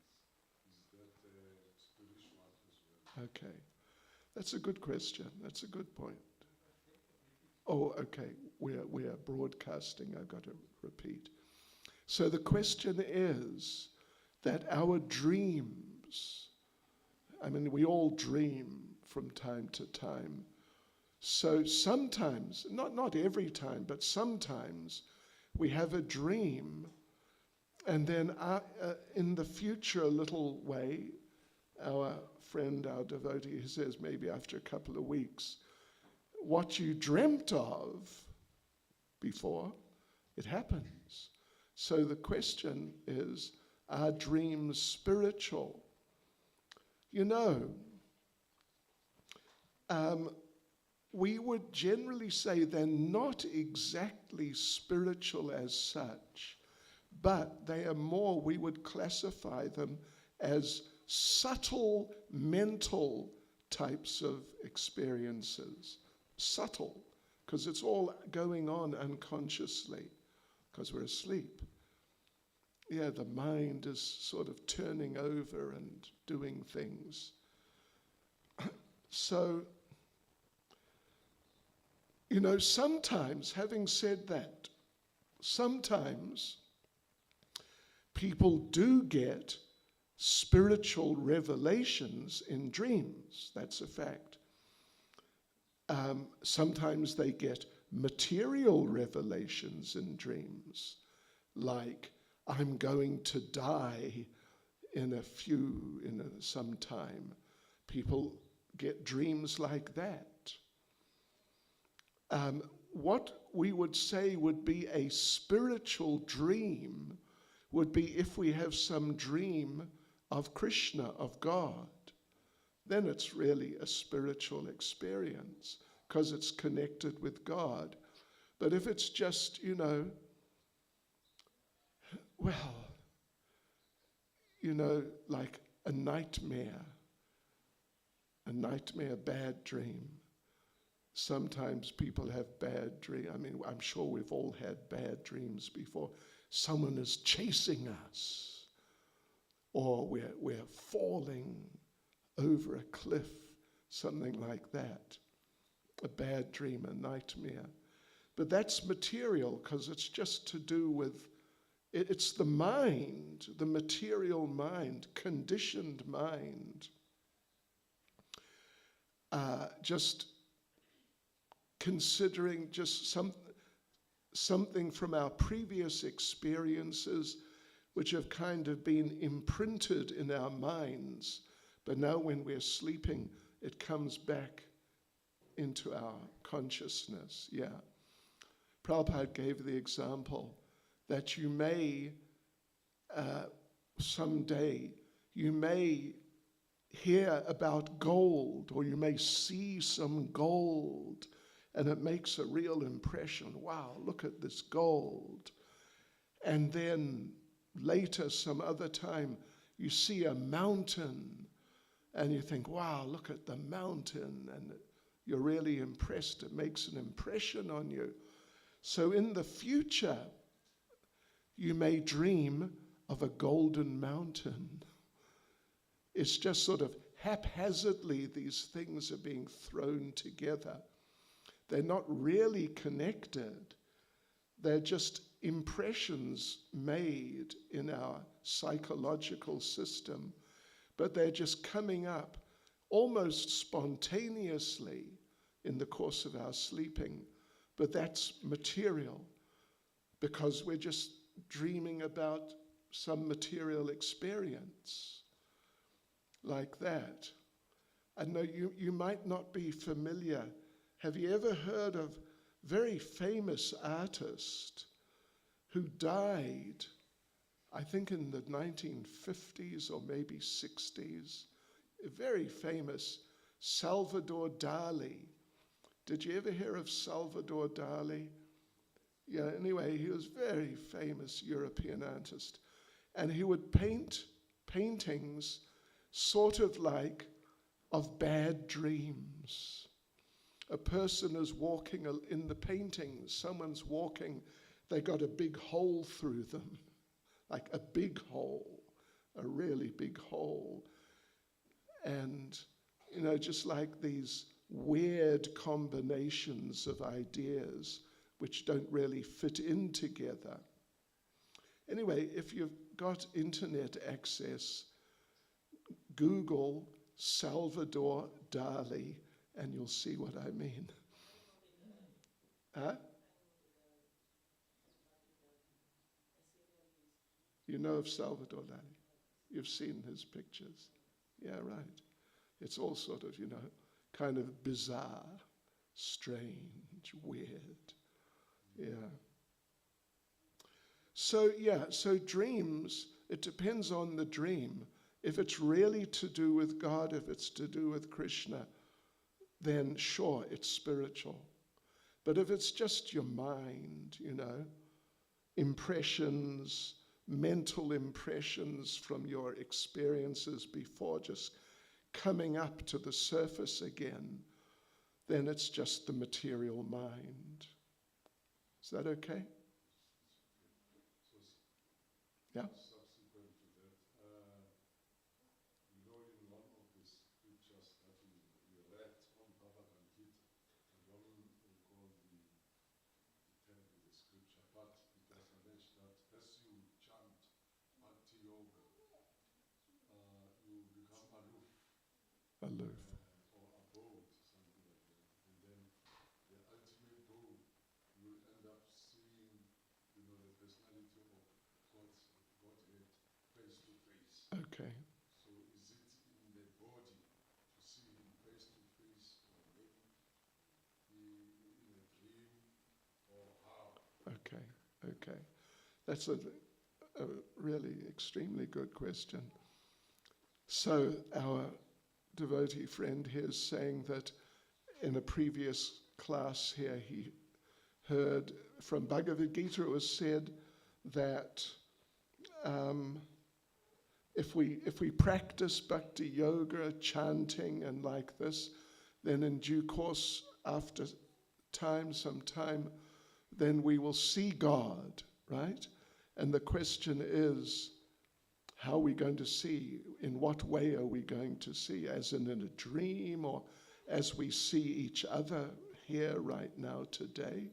Is that spiritual as well? Okay. That's a good question. That's a good point. Oh, okay. We are broadcasting. I've got to repeat. So the question is that our dreams, I mean, we all dream from time to time. So sometimes, not every time, but sometimes we have a dream, and then in the future, a little way, our friend, our devotee, he says maybe after a couple of weeks, what you dreamt of before, it happens. So the question is, are dreams spiritual? You know, we would generally say they're not exactly spiritual as such, but they are more, we would classify them as subtle mental types of experiences. Subtle, because it's all going on unconsciously, because we're asleep. Yeah, the mind is sort of turning over and doing things. So, you know, sometimes, having said that, sometimes people do get spiritual revelations in dreams. That's a fact. Sometimes they get material revelations in dreams, like I'm going to die in some time. People get dreams like that. What we would say would be a spiritual dream would be if we have some dream of Krishna, of God. Then it's really a spiritual experience because it's connected with God. But if it's just, like a nightmare, bad dream. Sometimes people have bad dreams. I mean, I'm sure we've all had bad dreams before. Someone is chasing us, or we're falling over a cliff, something like that. A bad dream, a nightmare. But that's material because it's just to do with, it's the mind, the material mind, conditioned mind. Just considering just something from our previous experiences which have kind of been imprinted in our minds, but now when we're sleeping, it comes back into our consciousness. Yeah. Prabhupada gave the example that you may, someday, you may hear about gold, or you may see some gold, and it makes a real impression. Wow, look at this gold. And then later, some other time, you see a mountain, and you think, wow, look at the mountain, and you're really impressed. It makes an impression on you. So in the future, You may dream of a golden mountain. It's just sort of haphazardly these things are being thrown together. They're not really connected. They're just impressions made in our psychological system, but they're just coming up almost spontaneously in the course of our sleeping. But that's material, because we're just dreaming about some material experience like that. I know you might not be familiar. Have you ever heard of a very famous artist who died, I think in the 1950s or maybe 60s, a very famous Salvador Dali. Did you ever hear of Salvador Dali? Yeah, anyway, he was a very famous European artist. And he would paint paintings sort of like of bad dreams. A person is walking in the painting, someone's walking, they got a big hole through them, like a big hole, a really big hole. And, just like these weird combinations of ideas which don't really fit in together. Anyway, if you've got internet access, Google Salvador Dali and you'll see what I mean. Huh? You know of Salvador Dali? You've seen his pictures? Yeah, right. It's all sort of, kind of bizarre, strange, weird. Yeah. So dreams, it depends on the dream. If it's really to do with God, if it's to do with Krishna, then sure, it's spiritual. But if it's just your mind, impressions, mental impressions from your experiences before just coming up to the surface again, then it's just the material mind. Is that okay? Yeah? Subsequent to that, in one of the scriptures that we read on Bhagavad-Gita, I don't recall the term of the scripture, but it was alleged that as you chant Bhakti Yoga, you become aloof. Aloof. Or abode, something like that. And then the ultimate goal, you will end up seeing, the personality of Godhead face to face. Okay. So is it in the body to see him face to face, or maybe in a dream, or how? Okay. That's a really extremely good question. So our devotee friend here is saying that in a previous class here he heard from Bhagavad-Gita it was said that if we practice bhakti yoga, chanting and like this, then in due course, after some time, then we will see God, right? And the question is, how are we going to see? In what way are we going to see? As in a dream, or as we see each other here right now today?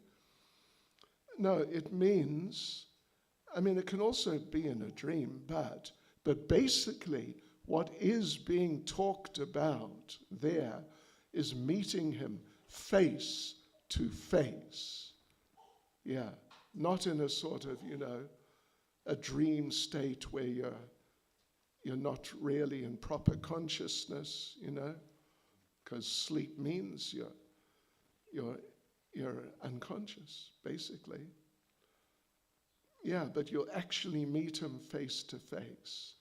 No, it means, it can also be in a dream, but basically what is being talked about there is meeting him face to face. Yeah, not in a sort of, a dream state where you're not really in proper consciousness, because sleep means you're unconscious, basically. Yeah, but you'll actually meet him face to face.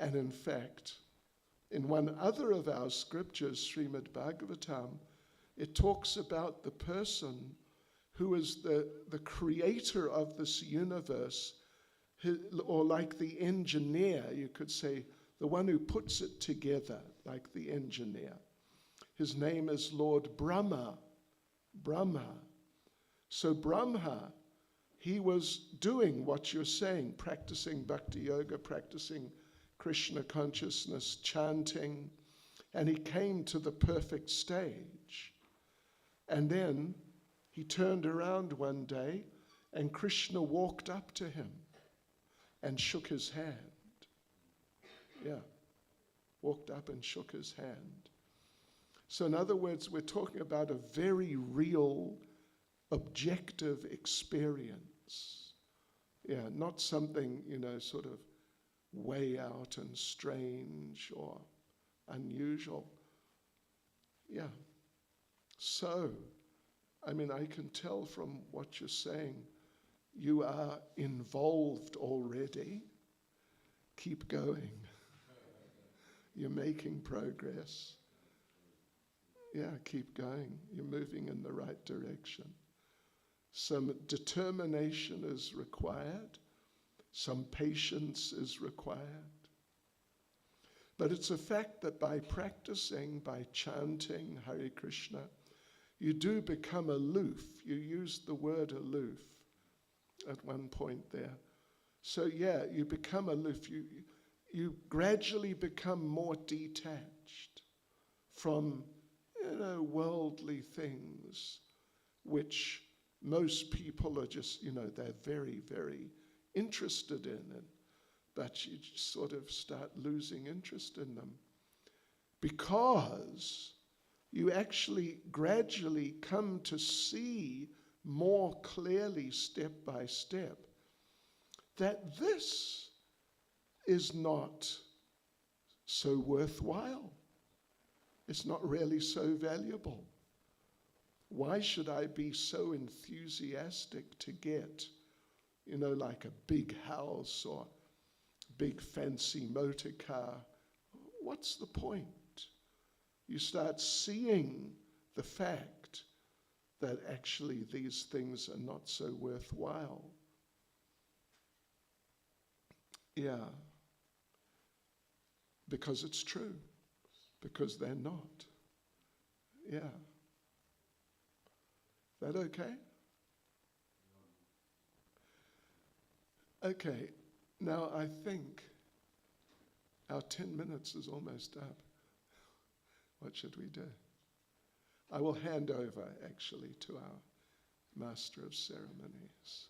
And in fact, in one other of our scriptures, Srimad Bhagavatam, it talks about the person who is the creator of this universe, or like the engineer, you could say, the one who puts it together, like the engineer. His name is Lord Brahma. So Brahma, he was doing what you're saying, practicing bhakti yoga, practicing Krishna consciousness, chanting, and he came to the perfect stage. And then he turned around one day and Krishna walked up to him and shook his hand. Yeah, walked up and shook his hand. So in other words, we're talking about a very real, objective experience. Yeah, not something, sort of way out and strange or unusual. Yeah. So, I can tell from what you're saying, you are involved already. Keep going. You're making progress. Yeah, keep going. You're moving in the right direction. Some determination is required. Some patience is required. But it's a fact that by practicing, by chanting Hare Krishna, you do become aloof. You used the word aloof at one point there. So yeah, you become aloof. You gradually become more detached from, worldly things, which most people are just, they're very, very interested in, but you just sort of start losing interest in them because you actually gradually come to see more clearly, step by step, that this is not so worthwhile. It's not really so valuable. Why should I be so enthusiastic to get, like a big house or big fancy motor car? What's the point? You start seeing the fact that actually these things are not so worthwhile. Yeah. Because it's true. Because they're not. Yeah. That okay? Okay. Now I think our 10 minutes is almost up. What should we do? I will hand over actually to our Master of Ceremonies.